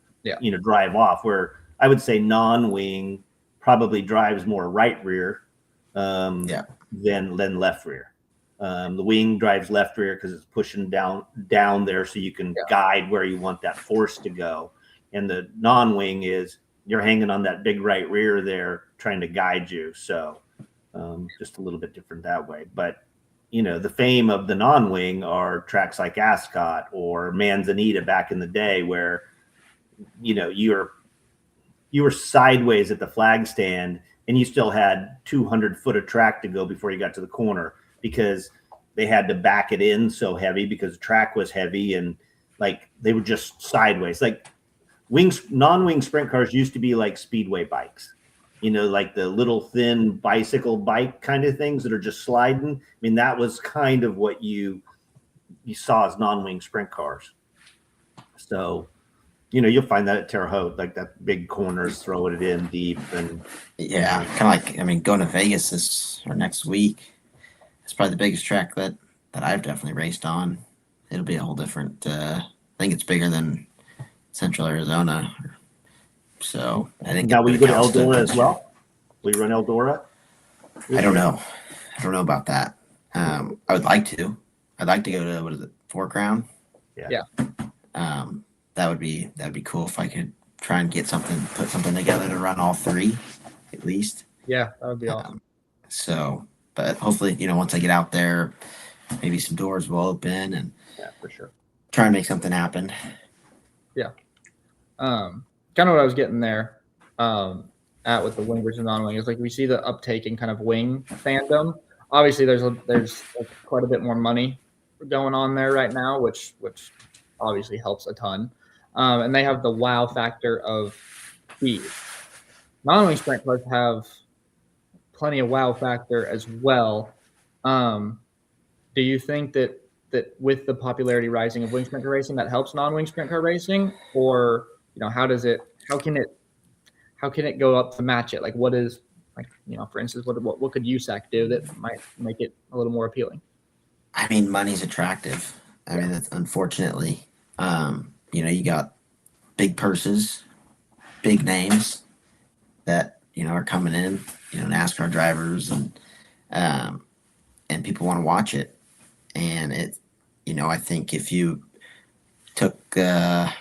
[SPEAKER 2] drive off. Where I would say non-wing probably drives more right rear than left rear. The wing drives left rear because it's pushing down there so you can guide where you want that force to go. And the non-wing is you're hanging on that big right rear there trying to guide you. So just a little bit different that way. But, the fame of the non-wing are tracks like Ascot or Manzanita back in the day where, you were sideways at the flag stand and you still had 200 foot of track to go before you got to the corner because they had to back it in so heavy because the track was heavy and like they were just sideways. Like non-wing sprint cars used to be like speedway bikes, like the little thin bicycle bike kind of things that are just sliding. I mean, that was kind of what you saw as non-wing sprint cars. So, you'll find that at Terre Haute, like that big corners, throwing it in deep. And
[SPEAKER 3] kind of like, going to Vegas next week. It's probably the biggest track that I've definitely raced on. It'll be a whole different, I think it's bigger than Central Arizona. So I think
[SPEAKER 2] now will you go to Eldora as well? Will you run Eldora?
[SPEAKER 3] I don't know about that. I would like to. I'd like to go to, what is it, Four Crown?
[SPEAKER 1] Yeah.
[SPEAKER 3] That'd be cool if I could try and put something together to run all three, at least.
[SPEAKER 1] Yeah, that would be awesome.
[SPEAKER 3] So, but hopefully, once I get out there, maybe some doors will open and
[SPEAKER 2] for sure,
[SPEAKER 3] try and make something happen.
[SPEAKER 1] Yeah. Kind of what I was getting there at with the wing versus non-wing is like we see the uptake in kind of wing fandom. Obviously, there's quite a bit more money going on there right now, which obviously helps a ton. And they have the wow factor of speed. Non-wing sprint cars have plenty of wow factor as well. Do you think that with the popularity rising of wing sprint car racing that helps non-wing sprint car racing, or how can it go up to match it? Like what is, like, for instance, what could USAC do that might make it a little more appealing?
[SPEAKER 3] I mean, money's attractive. I mean, that's unfortunately, you got big purses, big names that, are coming in, NASCAR drivers and people want to watch it. And it, I think if you took the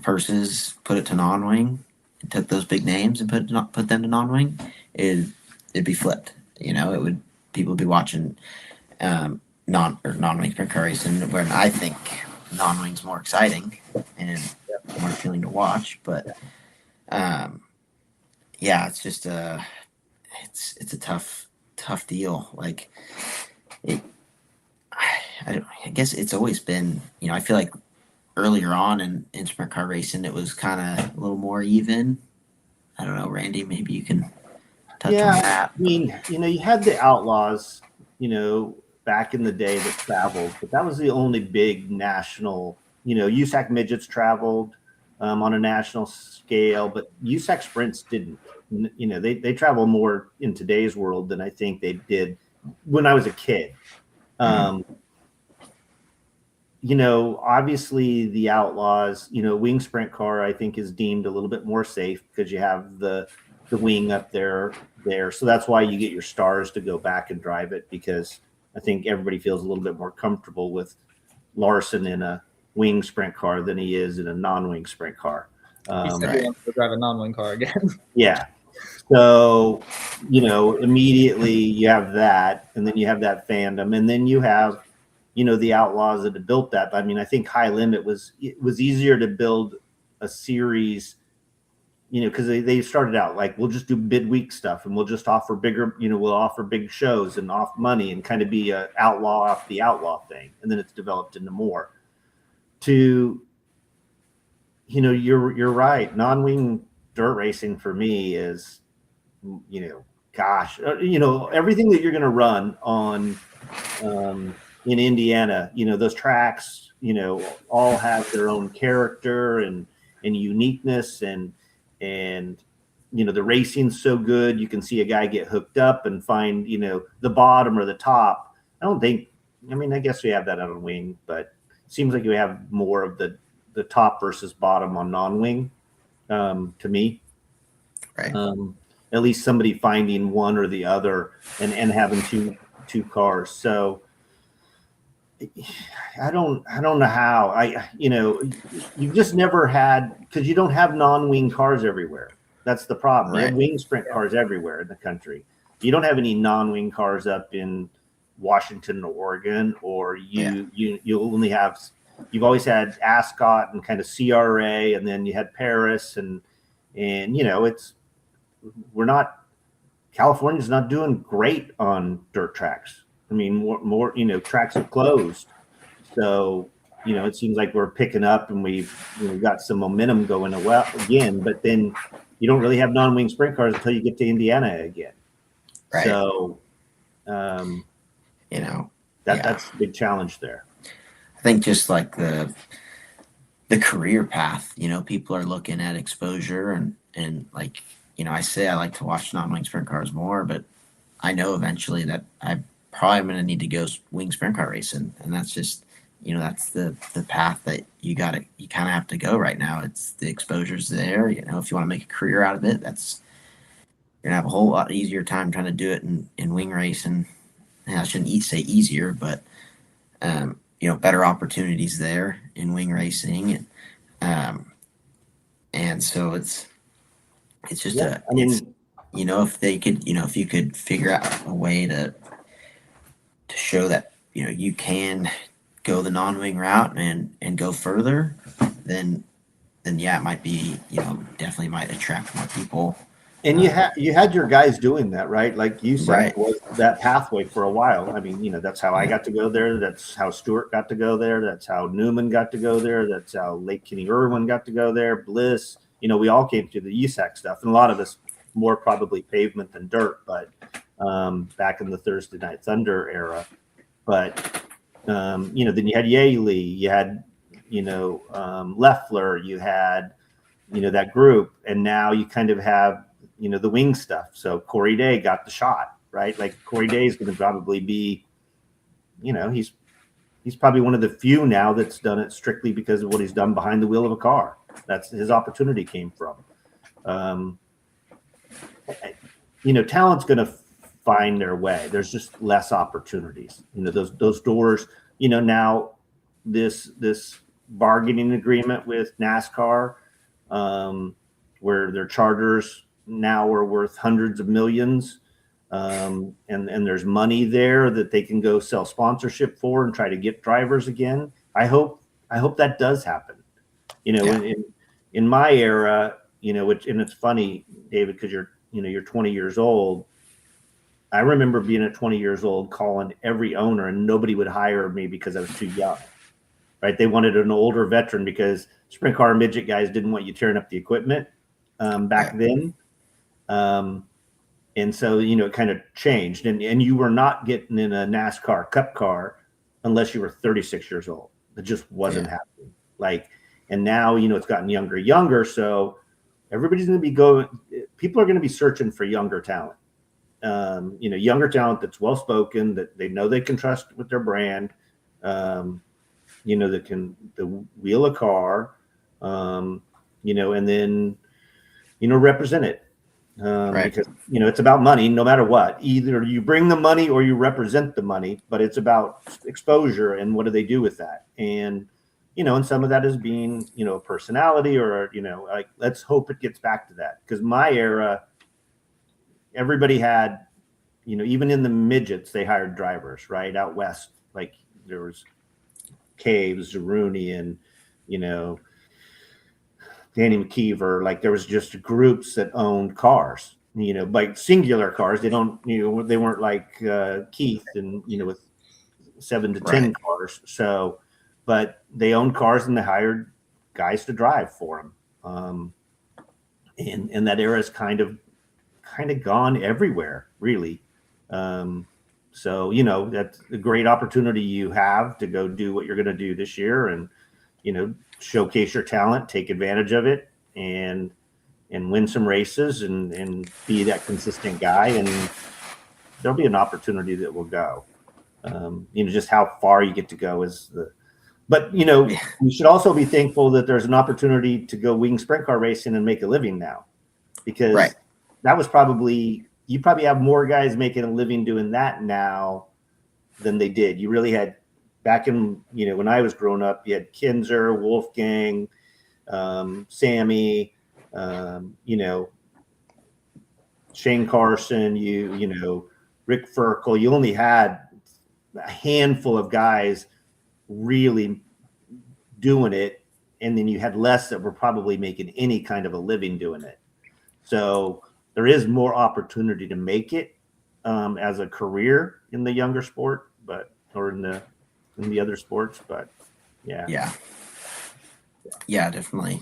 [SPEAKER 3] purses, put it to non-wing, and took those big names and put them to non-wing, it'd be flipped. People would be watching non-wing sprint car racing, when I think non-wing's more exciting and more appealing to watch. But it's just it's a tough deal. Like I guess it's always been, I feel like earlier on in sprint car racing, it was kind of a little more even. I don't know, Randy, maybe you can touch on that.
[SPEAKER 2] I mean, you had the Outlaws, back in the day that traveled, but that was the only big national, USAC midgets traveled on a national scale, but USAC sprints didn't. They travel more in today's world than I think they did when I was a kid. Obviously the Outlaws, wing sprint car, I think is deemed a little bit more safe because you have the wing up there. So that's why you get your stars to go back and drive it, because I think everybody feels a little bit more comfortable with Larson in a wing sprint car than he is in a non-wing sprint car.
[SPEAKER 1] He said he wants to drive a non-wing car again.
[SPEAKER 2] Yeah. So, immediately you have that, and then you have that fandom, and then you have, the Outlaws that have built that. I mean, I think High Limit it was easier to build a series because they started out like, we'll just do midweek stuff and we'll just offer bigger, we'll offer big shows and off money and kind of be a outlaw off the outlaw thing. And then it's developed into more to, you're right. Non-wing dirt racing for me is, everything that you're going to run on in Indiana, those tracks, all have their own character and uniqueness and the racing's so good. You can see a guy get hooked up and find, the bottom or the top. I guess we have that on a wing, but it seems like you have more of the top versus bottom on non-wing, to me.
[SPEAKER 3] Right.
[SPEAKER 2] At least somebody finding one or the other and having two cars. So I don't know how you've just never had, because you don't have non-wing cars everywhere. That's the problem. Right. You have wing sprint cars everywhere in the country. You don't have any non-wing cars up in Washington or Oregon, or you only have, you've always had Ascot and kind of CRA, and then you had Paris and California's not doing great on dirt tracks. I mean, more tracks have closed. So, it seems like we're picking up and we've got some momentum going again, but then you don't really have non-wing sprint cars until you get to Indiana again.
[SPEAKER 3] Right.
[SPEAKER 2] So, that's a big challenge there.
[SPEAKER 3] I think just like the career path, people are looking at exposure and like, I say I like to watch non-wing sprint cars more, but I know eventually that I probably am going to need to go wing sprint car racing. And that's just, that's the path that you kind of have to go right now. It's the exposure's there. If you want to make a career out of it, you're going to have a whole lot easier time trying to do it in wing racing. And I shouldn't say easier, but, better opportunities there in wing racing. And so it's just if they could, if you could figure out a way to show that, you can go the non-wing route and go further, then it might be, definitely might attract more people.
[SPEAKER 2] And you had your guys doing that, right? Like you said,
[SPEAKER 3] right.
[SPEAKER 2] It was that pathway for a while. I mean, that's how I got to go there. That's how Stewart got to go there. That's how Newman got to go there. That's how Lake Kenny Irwin got to go there. Bliss, we all came through the USAC stuff, and a lot of us more probably pavement than dirt, but back in the Thursday Night Thunder era. But then you had Yaley, you had Leffler, you had that group, and now you kind of have the wing stuff. So Corey Day got the shot, right? Like Corey Day is going to probably be, he's probably one of the few now that's done it strictly because of what he's done behind the wheel of a car. That's his opportunity came from. Talent's going to find their way. There's just less opportunities. Those doors. Now this bargaining agreement with NASCAR, where their charters now are worth hundreds of millions, and there's money there that they can go sell sponsorship for and try to get drivers again. I hope that does happen. In my era, and it's funny, David, because you're 20 years old. I remember being at 20 years old calling every owner, and nobody would hire me because I was too young. Right? They wanted an older veteran because sprint car and midget guys didn't want you tearing up the equipment back then. And so, it kind of changed, and you were not getting in a NASCAR Cup car unless you were 36 years old. It just wasn't happening. And now, it's gotten younger. So everybody's going to be people are going to be searching for younger talent. Younger talent that's well-spoken, that they know they can trust with their brand, that can wheel a car, and then, represent it.
[SPEAKER 3] Right.
[SPEAKER 2] Because, it's about money no matter what. Either you bring the money or you represent the money, but it's about exposure and what do they do with that. And, and some of that is being, a personality or, let's hope it gets back to that. Because my era, everybody had, even in the midgets, they hired drivers, right? Out west, like there was Caves, Rooney, and, Danny McKeever, like there was just groups that owned cars, like singular cars. They don't, they weren't like Keith and, with 7 to 10 cars. So, but they owned cars and they hired guys to drive for them. And that era is kind of gone everywhere, really. So, that's a great opportunity you have to go do what you're going to do this year and, showcase your talent, take advantage of it, and win some races and be that consistent guy. And there'll be an opportunity that will go. Just how far you get to go is but you should also be thankful that there's an opportunity to go wing sprint car racing and make a living now, because that was you probably have more guys making a living doing that now than they did. You really had back in, when I was growing up, you had Kinzer, Wolfgang, Sammy, Shane Carson, Rick Ferkel. You only had a handful of guys really doing it, and then you had less that were probably making any kind of a living doing it. So there is more opportunity to make it as a career in the younger sport, or in the other sports. But yeah,
[SPEAKER 3] definitely.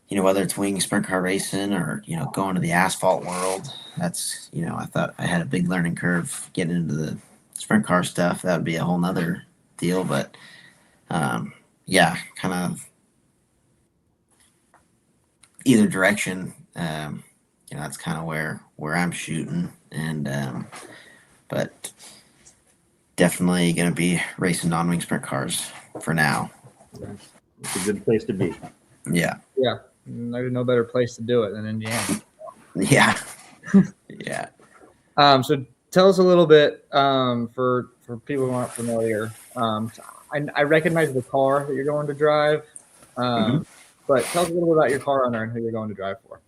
[SPEAKER 3] Whether it's wing sprint car racing or going to the asphalt world, that's I thought I had a big learning curve getting into the sprint car stuff. That would be a whole nother deal, but kind of either direction. That's kind of where I'm shooting, and but definitely going to be racing non-wing sprint cars for now.
[SPEAKER 2] It's a good place to be.
[SPEAKER 3] Yeah.
[SPEAKER 1] There's no better place to do it than Indiana.
[SPEAKER 3] Yeah.
[SPEAKER 1] So tell us a little bit for people who aren't familiar. I recognize the car that you're going to drive, but tell us a little bit about your car owner and who you're going to drive for.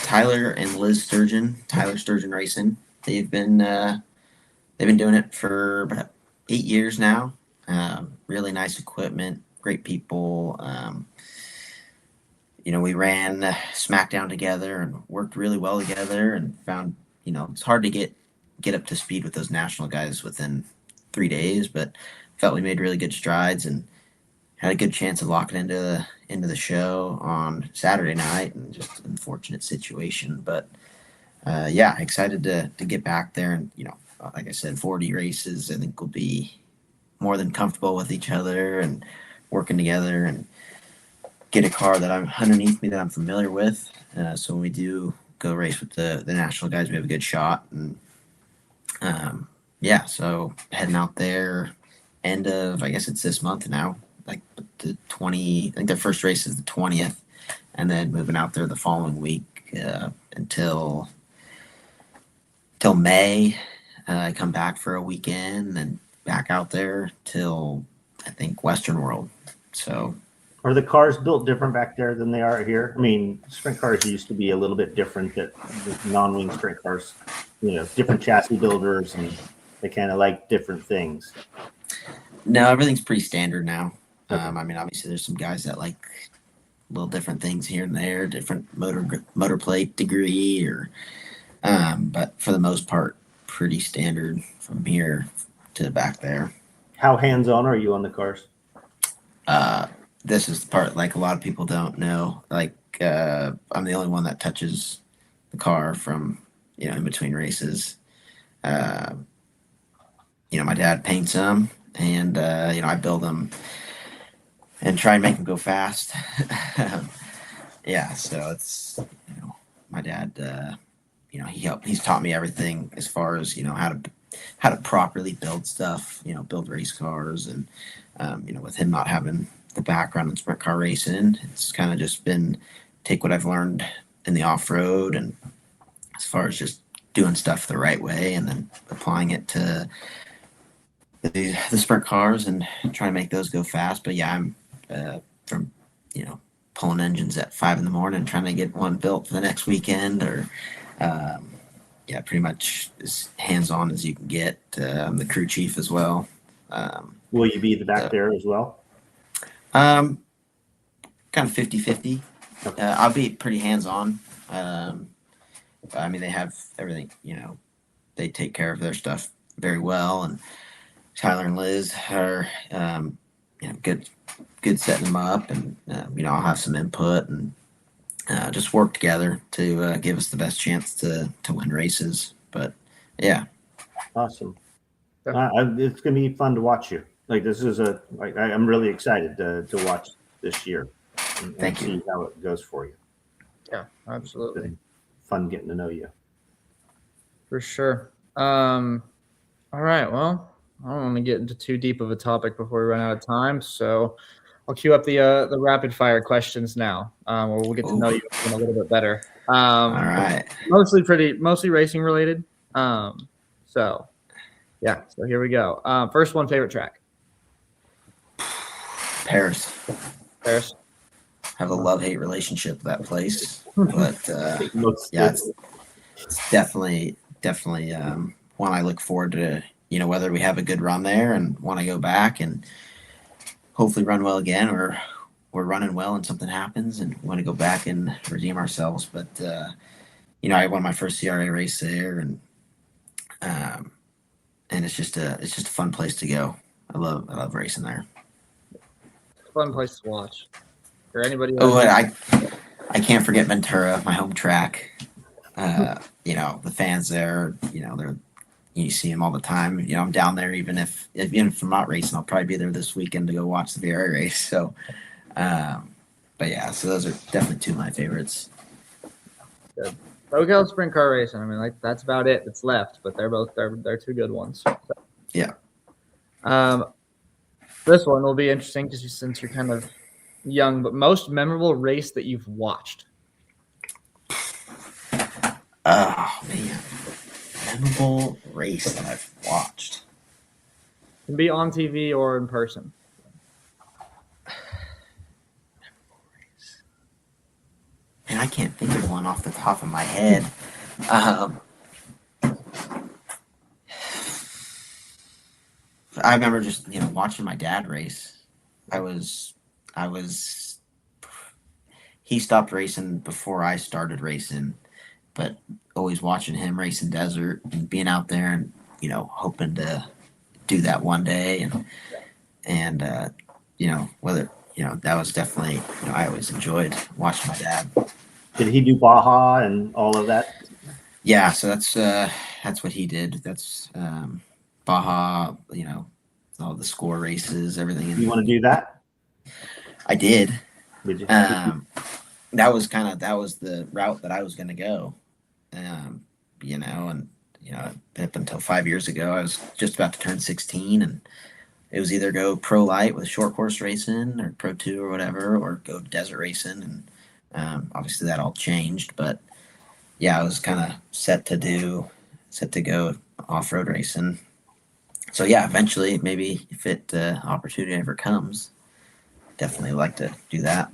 [SPEAKER 3] Tyler and Liz Sturgeon, Tyler Sturgeon Racing. They've been doing it for about 8 years now. Really nice equipment, great people. We ran SmackDown together and worked really well together, and found, it's hard to get up to speed with those national guys within 3 days, but felt we made really good strides and had a good chance of locking into the show on Saturday night, and just an unfortunate situation. But excited to get back there, and like I said, 40 races. I think we'll be more than comfortable with each other and working together, and get a car that I'm underneath me that I'm familiar with. So when we do go race with the national guys, we have a good shot. And so heading out there end of, I guess it's this month now, like the 20, I think their first race is the 20th, and then moving out there the following week until May. I come back for a weekend, and then back out there till, I think, Western World. So
[SPEAKER 2] are the cars built different back there than they are here? I mean, sprint cars used to be a little bit different than non-wing sprint cars, different chassis builders, and they kind of like different things.
[SPEAKER 3] No, everything's pretty standard now. Obviously there's some guys that like little different things here and there, different motor plate degree, but for the most part, pretty standard from here to back there.
[SPEAKER 2] How hands-on are you on the cars?
[SPEAKER 3] This is the part, like, a lot of people don't know. Like, I'm the only one that touches the car from, in between races. My dad paints them, and, I build them and try and make them go fast. So it's, my dad, he's taught me everything as far as, how to properly build stuff, build race cars. And, with him not having the background in sprint car racing, it's kind of just been take what I've learned in the off-road, and as far as just doing stuff the right way, and then applying it to the sprint cars and trying to make those go fast. But I'm from pulling engines at 5 a.m, trying to get one built for the next weekend, or pretty much as hands-on as you can get. I'm the crew chief as well.
[SPEAKER 2] Will you be back there as well?
[SPEAKER 3] kind of 50-50. I'll be pretty hands-on. I mean, they have everything, they take care of their stuff very well. And Tyler and Liz are, good setting them up. And, I'll have some input and just work together to give us the best chance to win races. But, yeah.
[SPEAKER 2] Awesome. It's going to be fun to watch you. Like, this is I'm really excited to watch this year and
[SPEAKER 3] Thank you.
[SPEAKER 2] see how it goes for you.
[SPEAKER 1] Yeah, absolutely.
[SPEAKER 2] Fun getting to know you.
[SPEAKER 1] For sure. All right. Well, I don't want to get into too deep of a topic before we run out of time. So I'll cue up the rapid fire questions now, where we'll get to know you a little bit better.
[SPEAKER 3] All right.
[SPEAKER 1] Mostly racing related. So here we go. First one, favorite track.
[SPEAKER 3] Paris. I have a love-hate relationship with that place, but it's definitely one I look forward to. Whether we have a good run there and want to go back and hopefully run well again, or we're running well and something happens and want to go back and redeem ourselves. But I won my first CRA race there, and it's just a fun place to go. I love racing there.
[SPEAKER 1] Fun place to watch. For anybody else.
[SPEAKER 3] Oh, I can't forget Ventura, my home track. The fans there, you see them all the time. I'm down there even if I'm not racing, I'll probably be there this weekend to go watch the VRA race. So, but yeah, so those are definitely two of my favorites.
[SPEAKER 1] Good. SoCal sprint car racing. I mean, that's about it that's left, but they're two good ones. So.
[SPEAKER 3] Yeah.
[SPEAKER 1] This one will be interesting since you're kind of young, but most memorable race that you've watched.
[SPEAKER 3] Oh man, memorable race that I've watched.
[SPEAKER 1] It can be on TV or in person.
[SPEAKER 3] Memorable race. Man, I can't think of one off the top of my head. I remember just watching my dad race. He stopped racing before I started racing, but always watching him race in desert and being out there and hoping to do that one day and whether that was definitely I always enjoyed watching my dad.
[SPEAKER 2] Did he do Baja and all of that?
[SPEAKER 3] Yeah, so that's what he did. That's Baja, all the score races, everything.
[SPEAKER 2] You want to do that?
[SPEAKER 3] I did.
[SPEAKER 2] Did you?
[SPEAKER 3] That was the route that I was going to go. Up until 5 years ago, I was just about to turn 16, and it was either go pro light with short course racing or pro 2 or whatever, or go desert racing. And obviously that all changed, but yeah, I was kind of set to go off-road racing. So yeah, eventually, maybe if opportunity ever comes, definitely like to do that.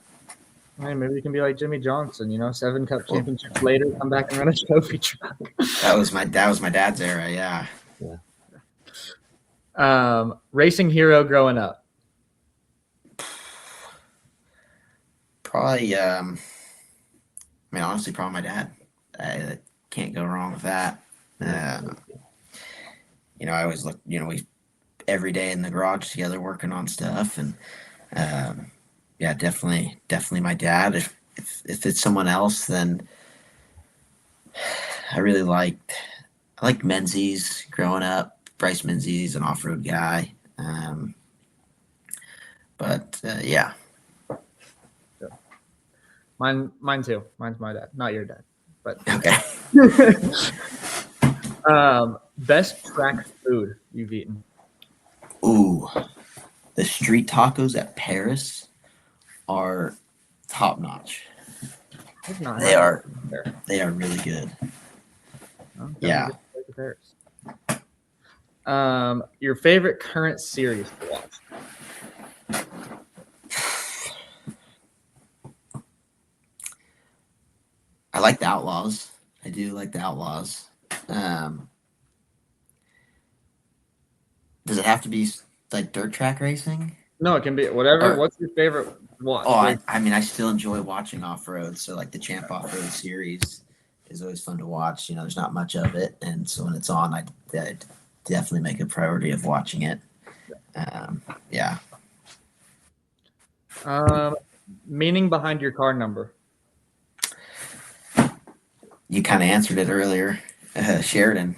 [SPEAKER 1] Hey, maybe you can be like Jimmy Johnson, 7 Cup championships later, come back and run a trophy truck.
[SPEAKER 3] That was my dad's era, yeah.
[SPEAKER 1] Racing hero growing up.
[SPEAKER 3] Probably, honestly, probably my dad. I can't go wrong with that. I always look, we every day in the garage together working on stuff, and yeah, definitely my dad. If it's someone else, then I liked Menzies growing up. Bryce Menzies, an off-road guy. Yeah.
[SPEAKER 1] Mine too. Mine's my dad, not your dad, but
[SPEAKER 3] okay.
[SPEAKER 1] Best track food you've eaten?
[SPEAKER 3] Ooh, the street tacos at Paris are top notch. They are really good. Yeah.
[SPEAKER 1] Your favorite current series to watch?
[SPEAKER 3] I like the Outlaws. I do like the Outlaws. Does it have to be like dirt track racing?
[SPEAKER 1] No, it can be whatever. What's your favorite watch.
[SPEAKER 3] Oh, I mean, I still enjoy watching off-road. So like the Champ Off-Road series is always fun to watch. There's not much of it. And so when it's on, I definitely make a priority of watching it. Yeah.
[SPEAKER 1] Meaning behind your car number.
[SPEAKER 3] You kind of answered it earlier, Sheridan.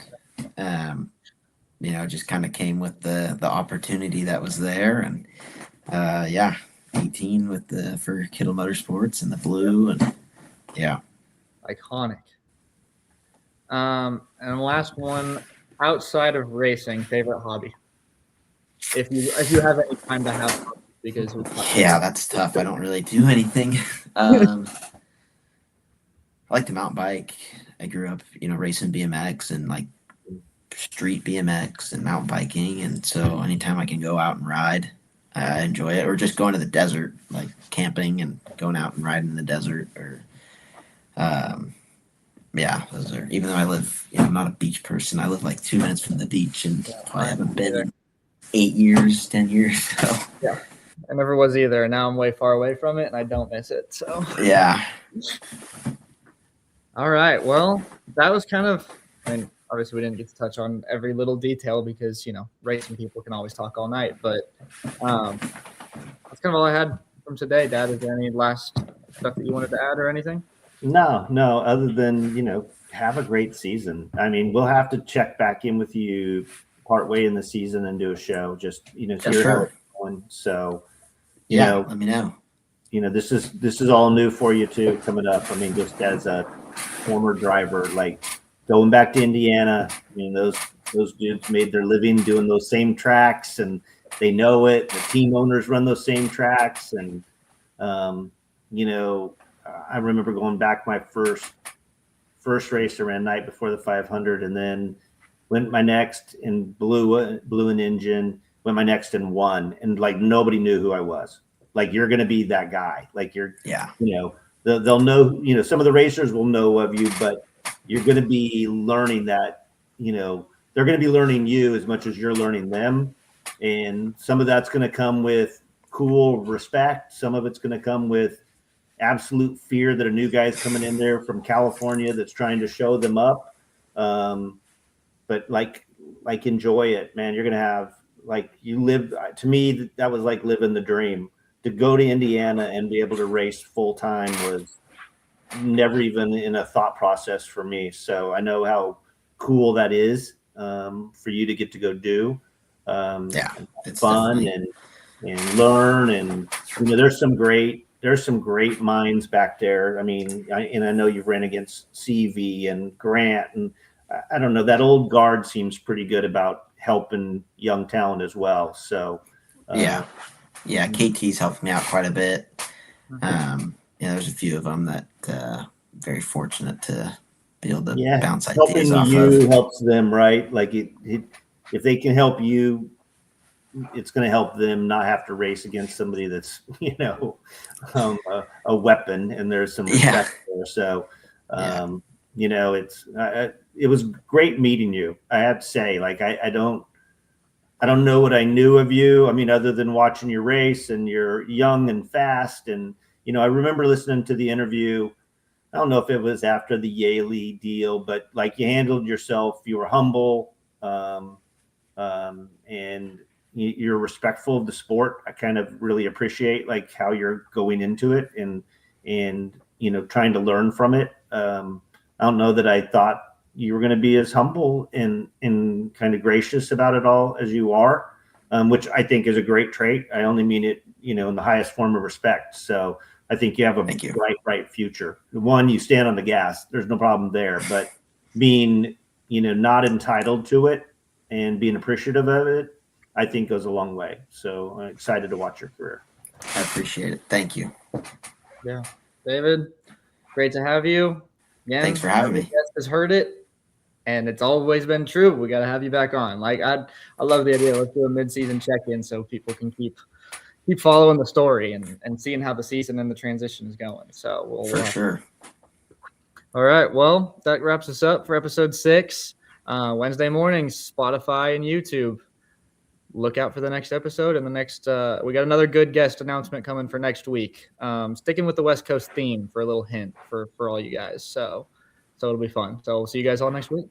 [SPEAKER 3] Just kind of came with the opportunity that was there, and 18 for Kittle Motorsports and the blue, and yeah,
[SPEAKER 1] iconic. And the last one, outside of racing, favorite hobby. If you have any time to have, because
[SPEAKER 3] that's tough. I don't really do anything. I like to mountain bike. I grew up, racing BMX and like street BMX and mountain biking, and so anytime I can go out and ride, I enjoy it. Or just going to the desert, like camping and going out and riding in the desert. Or those are. Even though I live, I'm not a beach person. I live like 2 minutes from the beach, and I haven't been in 8 years, 10 years. So
[SPEAKER 1] yeah, I never was either. Now I'm way far away from it, and I don't miss it. So
[SPEAKER 3] yeah.
[SPEAKER 1] All right. Well, that was kind of. I mean, obviously, we didn't get to touch on every little detail because racing people can always talk all night. But that's kind of all I had from today. Dad, is there any last stuff that you wanted to add or anything?
[SPEAKER 2] No. Other than have a great season. I mean, we'll have to check back in with you partway in the season and do a show. Just hear how it's going. So
[SPEAKER 3] let me know.
[SPEAKER 2] This is all new for you too coming up. I mean, just as a former driver, like going back to Indiana, I mean, those dudes made their living doing those same tracks, and they know it. The team owners run those same tracks, and I remember going back my first race I ran night before the 500, and then went my next and blew an engine. Went my next and won, and like nobody knew who I was. Like, you're going to be that guy. Like, they'll know. Some of the racers will know of you, but you're going to be learning that. They're going to be learning you as much as you're learning them, and some of that's going to come with cool respect. Some of it's going to come with absolute fear that a new guy's coming in there from California that's trying to show them up. But like enjoy it, man. You're going to have to me, that was like living the dream. To go to Indiana and be able to race full time was never even in a thought process for me. So I know how cool that is for you to get to go do. It's fun and learn, and there's some great minds back there. I mean, I know you've ran against CV and Grant, and I don't know, that old guard seems pretty good about helping young talent as well. So
[SPEAKER 3] KT's helped me out quite a bit. There's a few of them that very fortunate to be able to bounce ideas off of.
[SPEAKER 2] Helps them, right? Like if they can help you, it's going to help them not have to race against somebody that's a weapon, and there's some respect there. So it was great meeting you. I have to say, like, I don't know what I knew of you. I mean, other than watching your race, and you're young and fast. And, I remember listening to the interview. I don't know if it was after the Yaley deal, but like, you handled yourself. You were humble, and you're respectful of the sport. I kind of really appreciate like how you're going into it and trying to learn from it. I don't know that I thought you were going to be as humble and kind of gracious about it all as you are, which I think is a great trait. I only mean it, in the highest form of respect. So I think you have a bright future. One, you stand on the gas. There's no problem there. But being, not entitled to it and being appreciative of it, I think goes a long way. So I'm excited to watch your career.
[SPEAKER 3] I appreciate it. Thank you.
[SPEAKER 1] Yeah. David, great to have you. Again,
[SPEAKER 3] thanks for having me.
[SPEAKER 1] Guest has heard it, and it's always been true. We got to have you back on. Like, I love the idea. Let's do a mid-season check-in so people can keep following the story and seeing how the season and the transition is going. So we'll
[SPEAKER 3] sure.
[SPEAKER 1] All right. Well, that wraps us up for episode 6. Wednesday mornings, Spotify and YouTube. look out for the next episode. And the next, we got another good guest announcement coming for next week. Sticking with the West Coast theme for a little hint for all you guys. So it'll be fun. So we'll see you guys all next week.